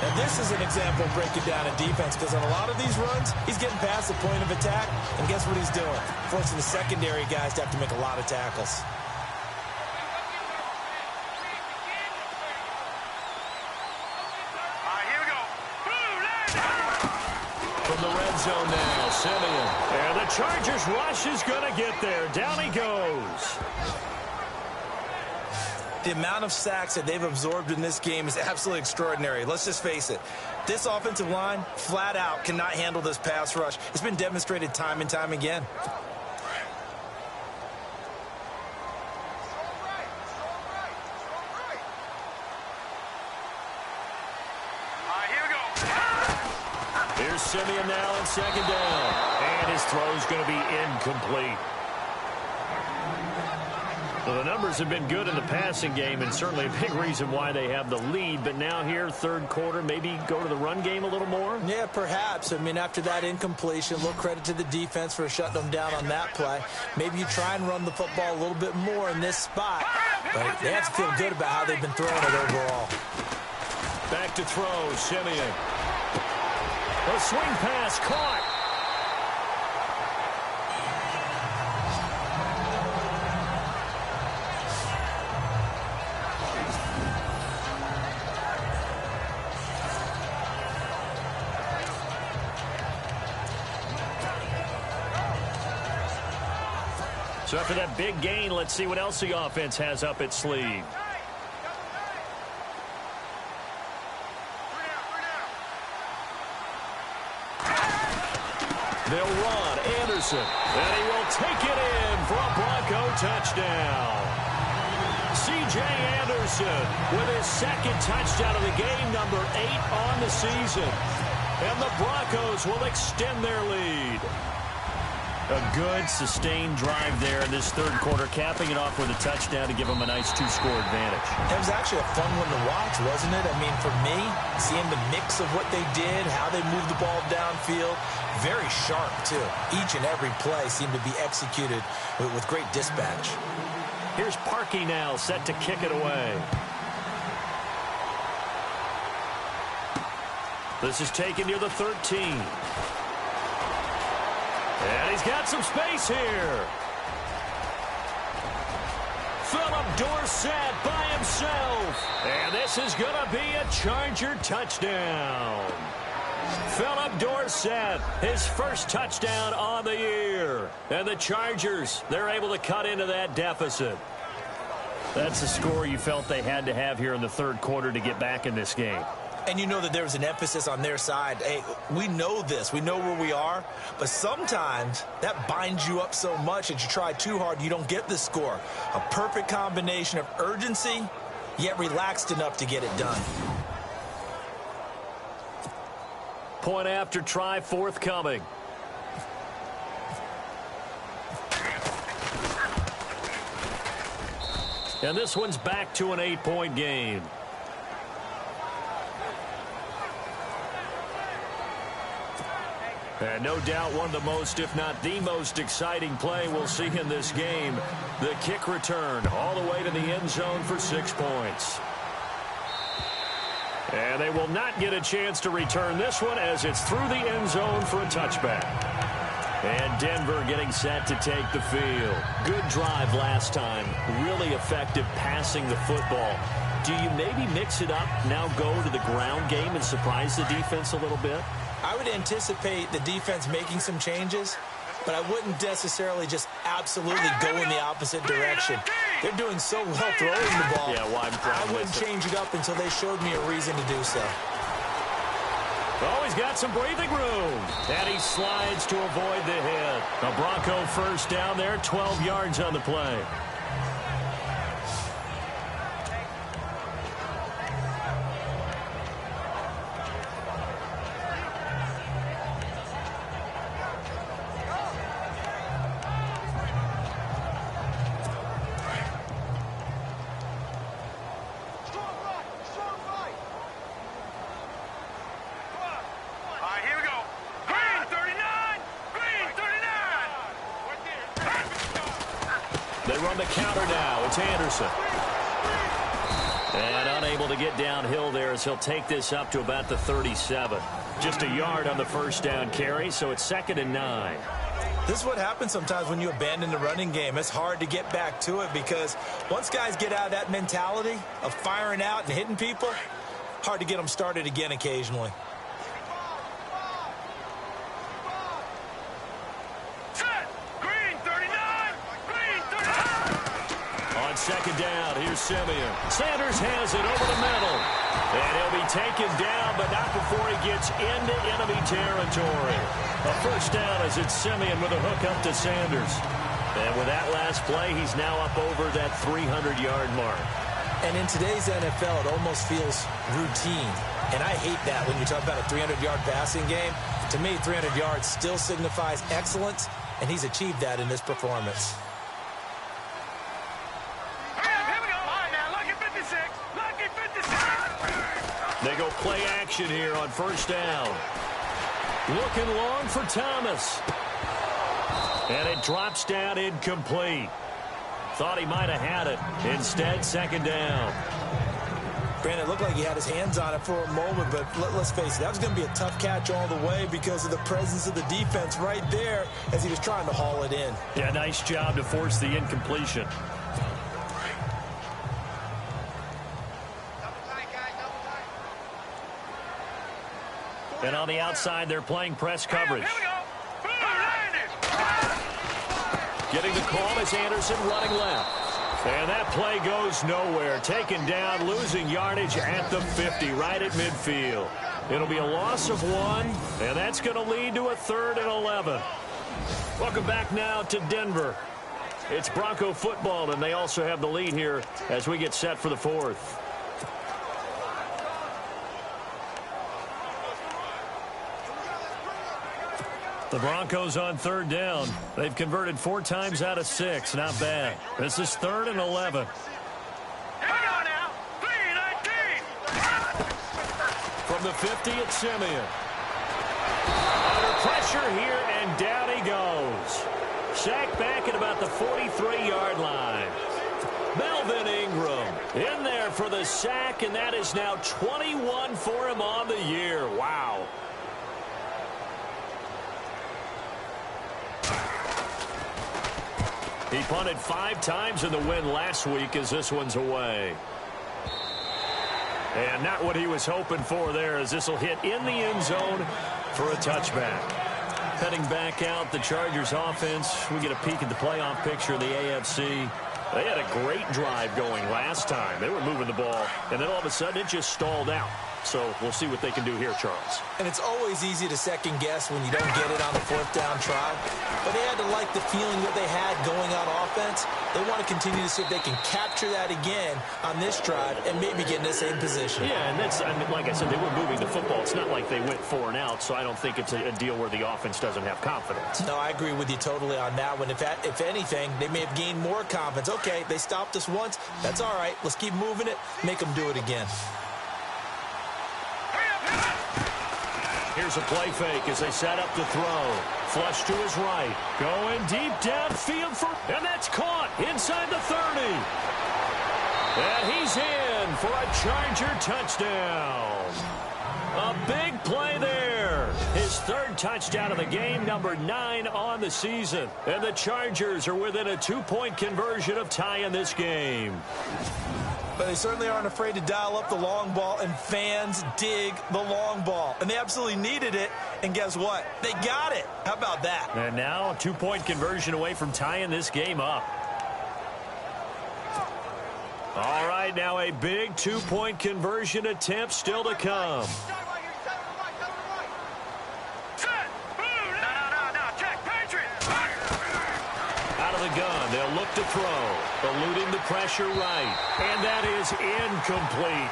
And this is an example of breaking down a defense, because on a lot of these runs, he's getting past the point of attack, and guess what he's doing? Forcing the secondary guys to have to make a lot of tackles. From the red zone now, Simeon. And the Chargers rush is going to get there. Down he goes. The amount of sacks that they've absorbed in this game is absolutely extraordinary. Let's just face it. This offensive line, flat out, cannot handle this pass rush. It's been demonstrated time and time again. Here's Simeon now on second down. And his throw's going to be incomplete. Well, the numbers have been good in the passing game, and certainly a big reason why they have the lead. But now here, third quarter, maybe go to the run game a little more? Yeah, perhaps. I mean, after that incompletion, a little credit to the defense for shutting them down on that play. Maybe you try and run the football a little bit more in this spot. But they have to feel good about how they've been throwing it overall. Back to throw, Simeon. A swing pass caught. So after that big gain, let's see what else the offense has up its sleeve. They'll run Anderson, and he will take it in for a Bronco touchdown. C.J. Anderson with his second touchdown of the game, number 8 on the season. And the Broncos will extend their lead. A good, sustained drive there in this third quarter, capping it off with a touchdown to give them a nice 2-score advantage. It was actually a fun one to watch, wasn't it? I mean, for me, seeing the mix of what they did, how they moved the ball downfield, very sharp, too. Each and every play seemed to be executed with great dispatch. Here's Parkey now, set to kick it away. This is taken near the 13. And he's got some space here. Philip Dorsett by himself. And this is going to be a Charger touchdown. Philip Dorsett, his first touchdown on the year. And the Chargers, they're able to cut into that deficit. That's the score you felt they had to have here in the third quarter to get back in this game. And you know that there was an emphasis on their side. Hey, we know this. We know where we are. But sometimes that binds you up so much that you try too hard, you don't get the score. A perfect combination of urgency, yet relaxed enough to get it done. Point after try forthcoming. And this one's back to an 8-point game. And no doubt one of the most, if not the most exciting play we'll see in this game. The kick return all the way to the end zone for 6 points. And they will not get a chance to return this one as it's through the end zone for a touchback. And Denver getting set to take the field. Good drive last time. Really effective passing the football. Do you maybe mix it up, now go to the ground game and surprise the defense a little bit? I would anticipate the defense making some changes, but I wouldn't necessarily just absolutely go in the opposite direction. They're doing so well throwing the ball. Yeah, well, I wouldn't change it up until they showed me a reason to do so. Oh, he's got some breathing room. And he slides to avoid the hit. A Bronco first down there, 12 yards on the play. They run the counter now. It's Anderson. And unable to get downhill there as he'll take this up to about the 37. Just a yard on the first down carry, so it's 2nd and 9. This is what happens sometimes when you abandon the running game. It's hard to get back to it because once guys get out of that mentality of firing out and hitting people, hard to get them started again occasionally. Second down, here's Simeon. Sanders has it over the middle. And he'll be taken down, but not before he gets into enemy territory. A first down as it's Simeon with a hook up to Sanders. And with that last play, he's now up over that 300-yard mark. And in today's NFL, it almost feels routine. And I hate that when you talk about a 300-yard passing game. To me, 300 yards still signifies excellence, and he's achieved that in this performance. They go play action here on first down. Looking long for Thomas. And it drops down incomplete. Thought he might have had it. Instead, second down. Granted, it looked like he had his hands on it for a moment, but let's face it, that was going to be a tough catch all the way because of the presence of the defense right there as he was trying to haul it in. Yeah, nice job to force the incompletion. And on the outside, they're playing press coverage. Getting the call is Anderson running left. And that play goes nowhere. Taken down, losing yardage at the 50, right at midfield. It'll be a loss of 1, and that's going to lead to a 3rd and 11. Welcome back now to Denver. It's Bronco football, and they also have the lead here as we get set for the 4th. The Broncos on 3rd down. They've converted 4 times out of 6. Not bad. This is 3rd and 11. Here we go now. 3-19. From the 50, it's Simeon. Under pressure here, and down he goes. Sacked back at about the 43-yard line. Melvin Ingram in there for the sack, and that is now 21 for him on the year. Wow. He punted 5 times in the win last week as this one's away. And not what he was hoping for there as this will hit in the end zone for a touchback. Heading back out, the Chargers offense. We get a peek at the playoff picture of the AFC. They had a great drive going last time. They were moving the ball, and then all of a sudden it just stalled out. So we'll see what they can do here, Charles. And it's always easy to second guess when you don't get it on the 4th down try. But they had to like the feeling that they had going on offense. They want to continue to see if they can capture that again on this drive and maybe get in the same position. Yeah, and that's, I mean, like I said, they were moving the football. It's not like they went 4 and out, so I don't think it's a deal where the offense doesn't have confidence. No, I agree with you totally on that one. If anything, they may have gained more confidence. Okay, they stopped us once. That's all right. Let's keep moving it. Make them do it again. Here's a play fake as they set up to throw. Flush to his right. Going deep downfield and that's caught inside the 30. And he's in for a Charger touchdown. A big play there. His 3rd touchdown of the game, number 9 on the season. And the Chargers are within a 2-point conversion of tying this game. But they certainly aren't afraid to dial up the long ball, and fans dig the long ball. And they absolutely needed it, and guess what? They got it. How about that? And now a 2-point conversion away from tying this game up. All right, now a big 2-point conversion attempt still to come. of the gun. They'll look to throw. Eluding the pressure right. And that is incomplete.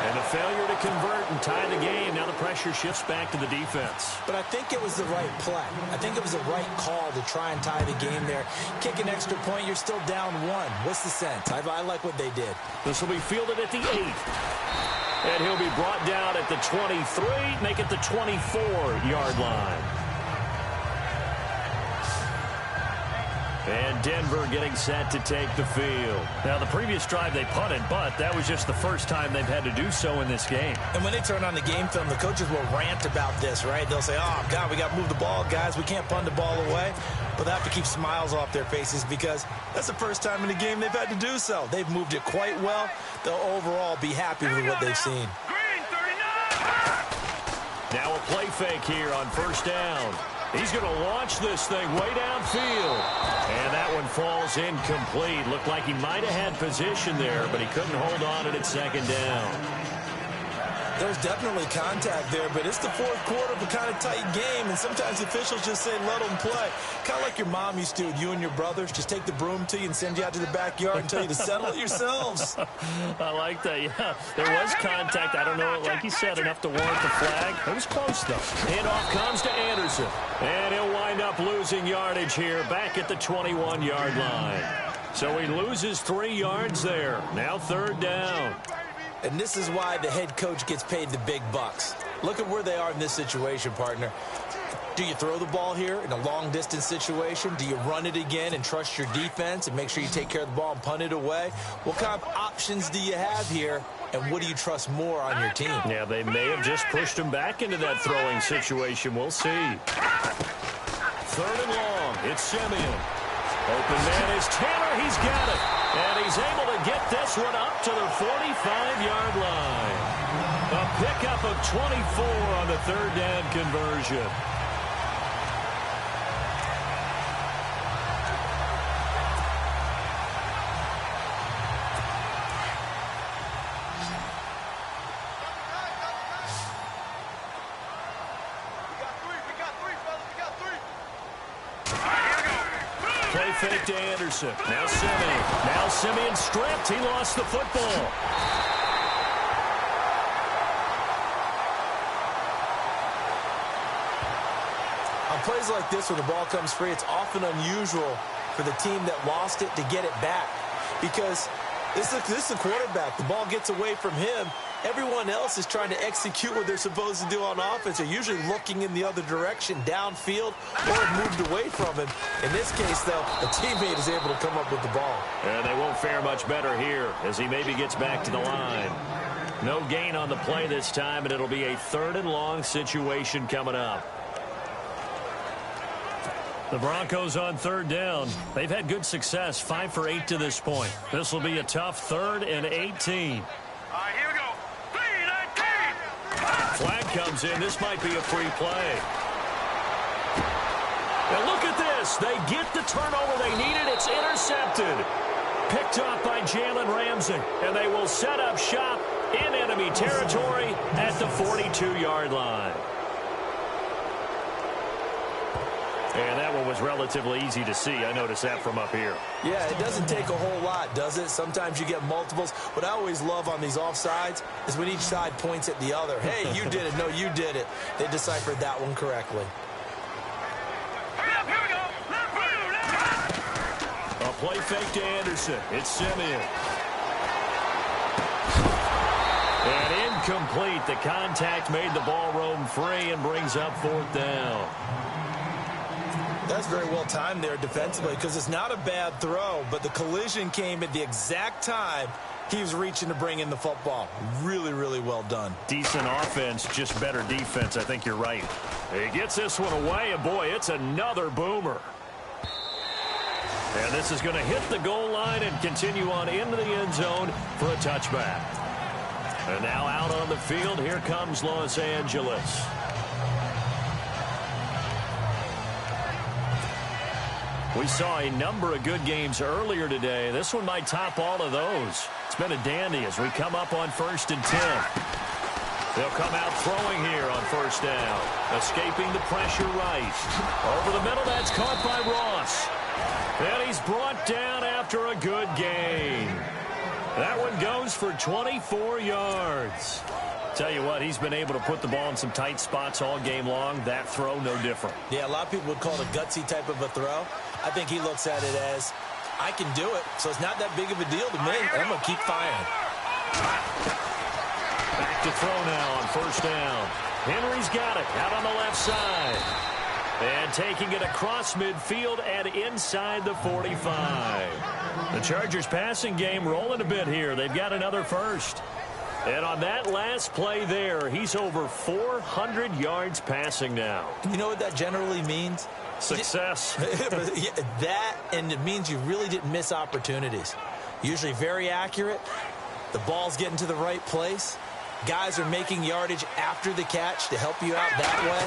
And a failure to convert and tie the game. Now the pressure shifts back to the defense. But I think it was the right play. I think it was the right call to try and tie the game there. Kick an extra point, you're still down 1. What's the sense? I like what they did. This will be fielded at the 8. And he'll be brought down at the 23, make it the 24-yard line. And Denver getting set to take the field. Now, the previous drive they punted, but that was just the first time they've had to do so in this game. And when they turn on the game film, the coaches will rant about this, right? They'll say, oh, God, we got to move the ball, guys. We can't punt the ball away. But they have to keep smiles off their faces because that's the first time in the game they've had to do so. They've moved it quite well. They'll overall be happy with what they've seen. Now a play fake here on first down. He's going to launch this thing way downfield. And that one falls incomplete. Looked like he might have had position there, but he couldn't hold on it at second down. There's definitely contact there, but it's the fourth quarter of a kind of tight game, and sometimes officials just say, let them play. Kind of like your mom used to with you and your brothers. Just take the broom to you and send you out to the backyard and tell you to settle it yourselves. I like that, yeah. There was contact. I don't know, like you said, enough to warrant the flag. It was close, though. Handoff comes to Anderson, and he'll wind up losing yardage here back at the 21-yard line. So he loses 3 yards there. Now third down. And this is why the head coach gets paid the big bucks. Look at where they are in this situation, partner. Do you throw the ball here in a long-distance situation? Do you run it again and trust your defense and make sure you take care of the ball and punt it away? What kind of options do you have here, and what do you trust more on your team? Yeah, they may have just pushed him back into that throwing situation. We'll see. Third and long. It's Simeon. Open man is Taylor. He's got it. And he's able to get this one up to the 45-yard line. A pickup of 24 on the third down conversion. Fake to Anderson. Now Simeon. Now Simeon stripped. He lost the football. On plays like this, when the ball comes free, it's often unusual for the team that lost it to get it back. Because this is the quarterback. The ball gets away from him. Everyone else is trying to execute what they're supposed to do on offense. They're usually looking in the other direction, downfield, or have moved away from him. In this case, though, a teammate is able to come up with the ball. And they won't fare much better here as he maybe gets back to the line. No gain on the play this time, and it'll be a third and long situation coming up. The Broncos on third down. They've had good success, 5 for 8 to this point. This will be a tough 3rd and 18. Here we go. 3-19. Flag comes in. This might be a free play. Now look at this. They get the turnover they needed. It's intercepted. Picked up by Jalen Ramsey. And they will set up shop in enemy territory at the 42-yard line. And that one was relatively easy to see. I noticed that from up here. Yeah, it doesn't take a whole lot, does it? Sometimes you get multiples. What I always love on these offsides is when each side points at the other. Hey, you did it. No, you did it. They deciphered that one correctly. Here we go. A play fake to Anderson. It's Simeon. And incomplete. The contact made the ball roam free and brings up 4th down. That's very well timed there defensively because it's not a bad throw, but the collision came at the exact time he was reaching to bring in the football. Really, really well done. Decent offense, just better defense. I think you're right. He gets this one away, and boy, it's another boomer. And this is going to hit the goal line and continue on into the end zone for a touchback. And now out on the field, here comes Los Angeles. We saw a number of good games earlier today. This one might top all of those. It's been a dandy as we come up on 1st and 10. They'll come out throwing here on first down. Escaping the pressure right. Over the middle, that's caught by Ross. And he's brought down after a good gain. That one goes for 24 yards. Tell you what, he's been able to put the ball in some tight spots all game long. That throw, no different. Yeah, a lot of people would call it a gutsy type of a throw. I think he looks at it as, I can do it, so it's not that big of a deal to me, and I'm going to keep firing. Back to throw now on first down. Henry's got it out on the left side. And taking it across midfield and inside the 45. The Chargers passing game rolling a bit here. They've got another first. And on that last play there, he's over 400 yards passing now. You know what that generally means? Success. That, and it means you really didn't miss opportunities. Usually very accurate. The ball's getting to the right place. Guys are making yardage after the catch to help you out that way.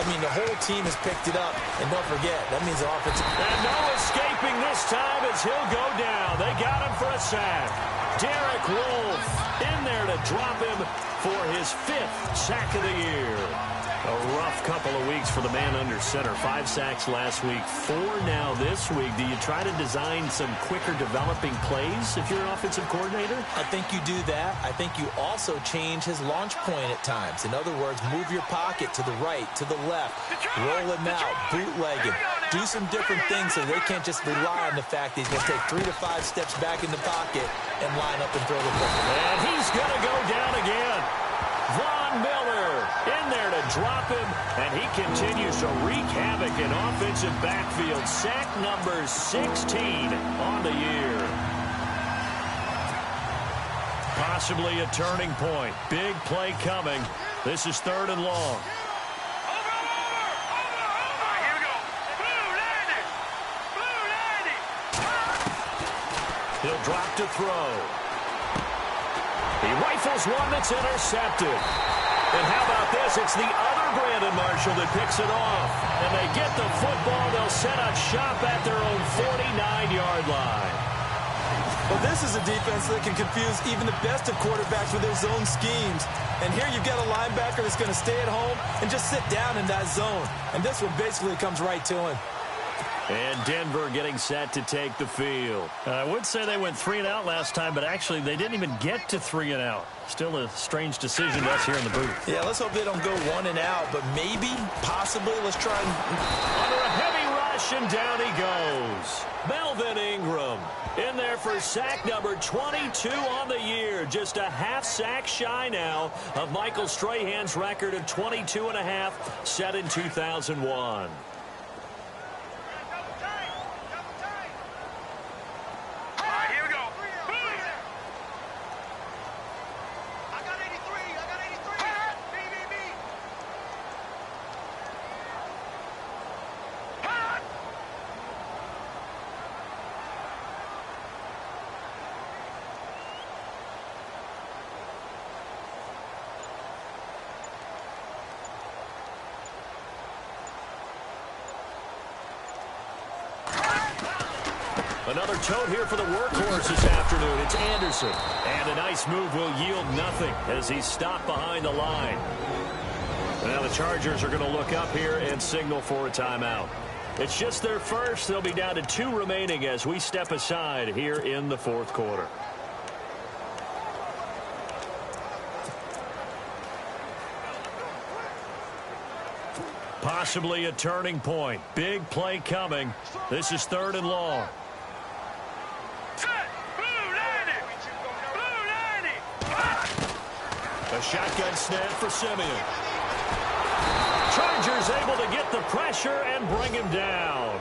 I mean, the whole team has picked it up. And don't forget, that means the offensive... And no escaping this time as he'll go down. They got him for a sack. Derek Wolfe in there to drop him for his 5th sack of the year. A rough couple of weeks for the man under center. 5 sacks last week, 4 now this week. Do you try to design some quicker developing plays if you're an offensive coordinator? I think you do that. I think you also change his launch point at times. In other words, move your pocket to the right, to the left, roll him out, bootleg him. Do some different things so they can't just rely on the fact that he's going to take 3 to 5 steps back in the pocket and line up and throw the ball. And he's going to go down again. Von Miller in there to drop him, and he continues to wreak havoc in offensive backfield. Sack number 16 on the year. Possibly a turning point. Big play coming. This is 3rd and long. He'll drop to throw. He rifles one that's intercepted. And how about this? It's the other Brandon Marshall that picks it off. And they get the football. They'll set up shop at their own 49-yard line. Well, this is a defense that can confuse even the best of quarterbacks with their zone schemes. And here you've got a linebacker that's going to stay at home and just sit down in that zone. And this one basically comes right to him. And Denver getting set to take the field. I would say they went 3 and out last time, but actually they didn't even get to 3 and out. Still a strange decision to us here in the booth. Yeah, let's hope they don't go 1 and out, but maybe, possibly, let's try and... Under a heavy rush, and down he goes. Melvin Ingram in there for sack number 22 on the year. Just a half sack shy now of Michael Strahan's record of 22.5 set in 2001. Another tote here for the workhorse this afternoon. It's Anderson. And a nice move will yield nothing as he's stopped behind the line. Now the Chargers are going to look up here and signal for a timeout. It's just their first. They'll be down to 2 remaining as we step aside here in the 4th quarter. Possibly a turning point. Big play coming. This is 3rd and long. A shotgun snap for Simeon. Chargers able to get the pressure and bring him down.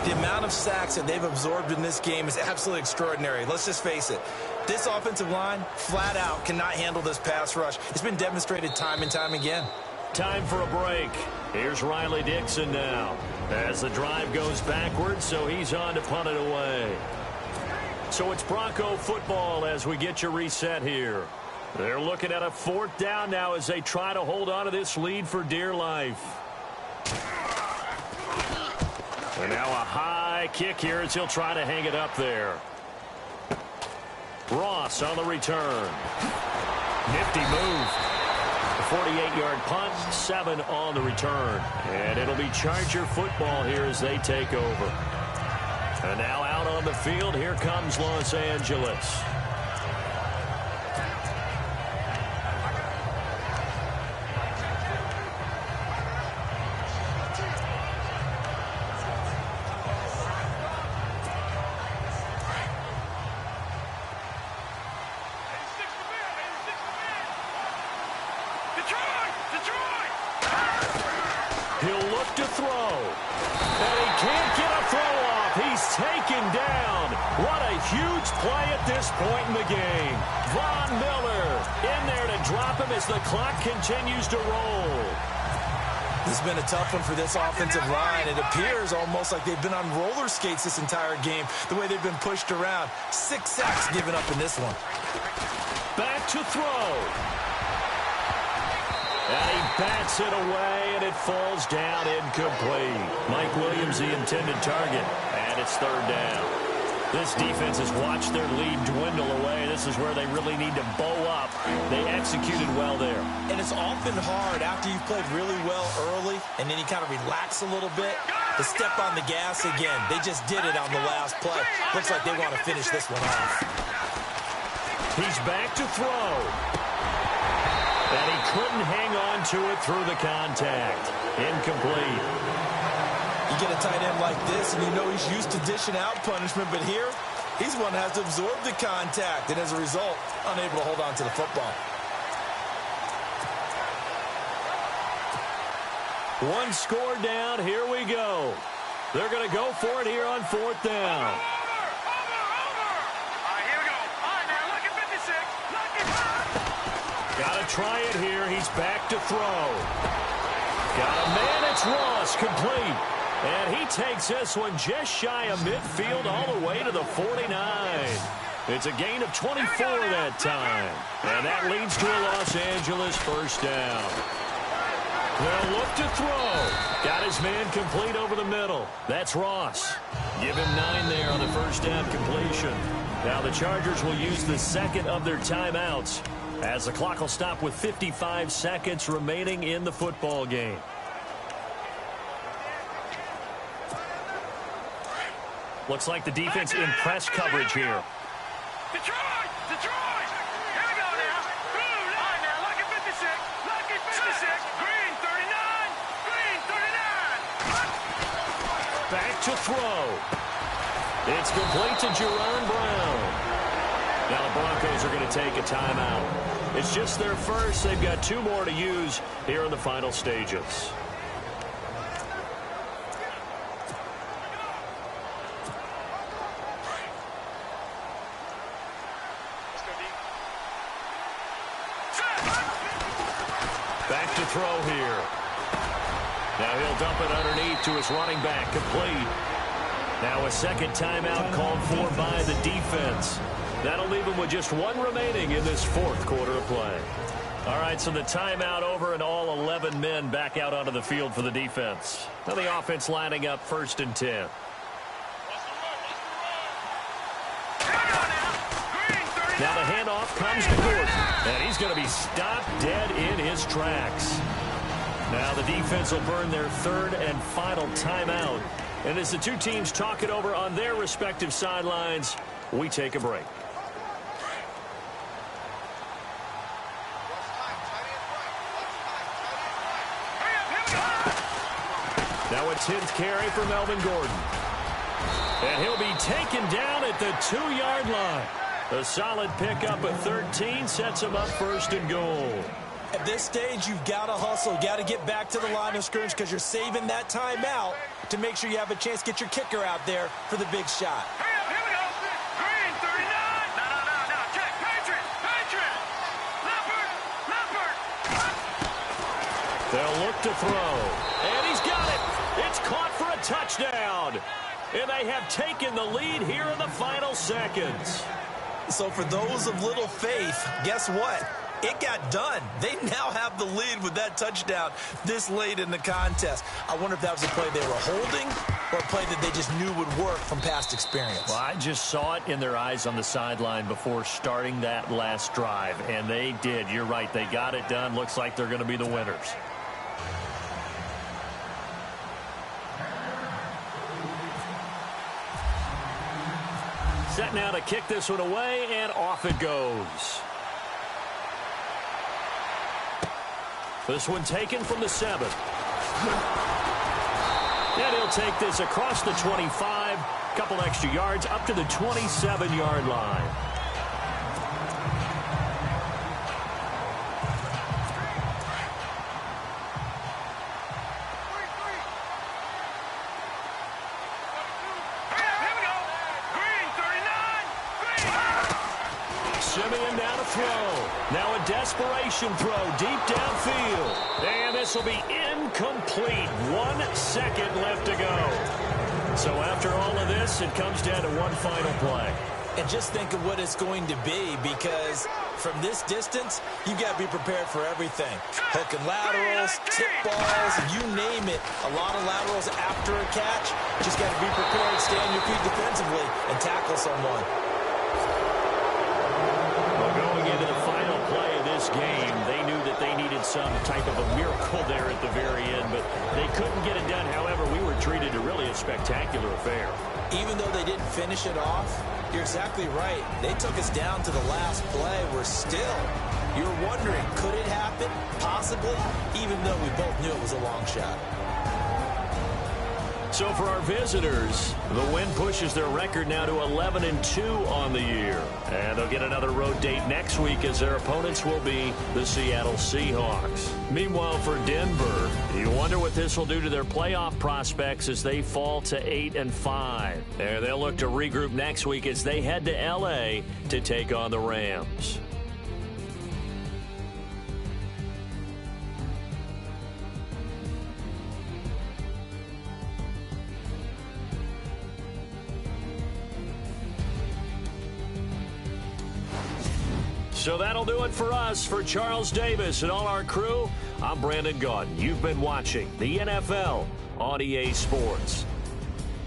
The amount of sacks that they've absorbed in this game is absolutely extraordinary. Let's just face it. This offensive line, flat out, cannot handle this pass rush. It's been demonstrated time and time again. Time for a break. Here's Riley Dixon now. As the drive goes backwards, so he's on to punt it away. So it's Bronco football as we get you reset here. They're looking at a 4th down now as they try to hold on to this lead for dear life. And now a high kick here as he'll try to hang it up there. Ross on the return. Nifty move. A 48-yard punt, 7 on the return. And it'll be Charger football here as they take over. And now out on the field, here comes Los Angeles. He'll look to throw. And he can't get a throw off. He's taken down. What a huge play at this point in the game. Von Miller in there to drop him as the clock continues to roll. This has been a tough one for this offensive line. It appears almost like they've been on roller skates this entire game, the way they've been pushed around. 6 sacks given up in this one. Back to throw. And he bats it away, and it falls down incomplete. Mike Williams, the intended target, and it's 3rd down. This defense has watched their lead dwindle away. This is where they really need to bow up. They executed well there. And it's often hard after you've played really well early, and then you kind of relax a little bit, to step on the gas again. They just did it on the last play. Looks like they want to finish this one off. He's back to throw. And he couldn't hang on to it through the contact. Incomplete. You get a tight end like this, and you know he's used to dishing out punishment, but here, he's one that has to absorb the contact, and as a result, unable to hold on to the football. One score down. Here we go. They're going to go for it here on 4th down. Got to try it here. He's back to throw. Got a man. It's Ross, complete. And he takes this one just shy of midfield all the way to the 49. It's a gain of 24 that time. And that leads to a Los Angeles 1st down. They'll look to throw. Got his man complete over the middle. That's Ross. Give him 9 there on the 1st down completion. Now the Chargers will use the 2nd of their timeouts, as the clock will stop with 55 seconds remaining in the football game. Looks like the defense in press coverage here. Detroit! Detroit! Here we go now. Blue line now. Lucky 56. Lucky 56. Green 39. Green 39. Back to throw. It's complete to Jerron Brown. Now the Broncos are going to take a timeout. It's just their first. They've got 2 more to use here in the final stages. Back to throw here. Now he'll dump it underneath to his running back, complete. Now a 2nd timeout called for by the defense. That'll leave him with just 1 remaining in this 4th quarter of play. All right, so the timeout over and all 11 men back out onto the field for the defense. Now the offense lining up 1st and 10. Now the handoff comes to Gordon, and he's going to be stopped dead in his tracks. Now the defense will burn their 3rd and final timeout. And as the 2 teams talk it over on their respective sidelines, we take a break. Now a 10th carry for Melvin Gordon. And he'll be taken down at the 2-yard line. A solid pickup at 13 sets him up 1st and goal. At this stage, you've got to hustle. Got to get back to the line of scrimmage because you're saving that timeout to make sure you have a chance to get your kicker out there for the big shot. Here we go. Green 39. No. Check. Patriot. Leopard. They'll look to throw. And he's got it. It's caught for a touchdown. And they have taken the lead here in the final seconds. So for those of little faith, guess what? It got done. They now have the lead with that touchdown this late in the contest. I wonder if that was a play they were holding or a play that they just knew would work from past experience? Well, I just saw it in their eyes on the sideline before starting that last drive, and they did. You're right. They got it done. Looks like they're going to be the winners. Set now to kick this one away, and off it goes. This one taken from the 7. And he'll take this across the 25, couple extra yards up to the 27-yard line. Simeon down to throw. Now a desperation throw deep downfield. And this will be incomplete. 1 second left to go. So after all of this, it comes down to one final play. And just think of what it's going to be, because from this distance, you've got to be prepared for everything. Hook and laterals, tip balls, you name it. A lot of laterals after a catch. Just got to be prepared, stay on your feet defensively, and tackle someone. Going into the final play of this game, they knew that they needed some type of a miracle there at the very end, but they couldn't get it done. However, we were treated to really a spectacular affair. Even though they didn't finish it off, you're exactly right. They took us down to the last play. You're wondering, could it happen? Possibly, even though we both knew it was a long shot. So for our visitors, the win pushes their record now to 11-2 on the year. And they'll get another road date next week as their opponents will be the Seattle Seahawks. Meanwhile, for Denver, you wonder what this will do to their playoff prospects as they fall to 8-5. And they'll look to regroup next week as they head to L.A. to take on the Rams. So that'll do it for us. For Charles Davis and all our crew, I'm Brandon Gaudin. You've been watching the NFL on EA Sports.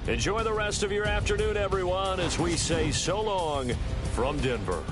Enjoy the rest of your afternoon, everyone, as we say so long from Denver.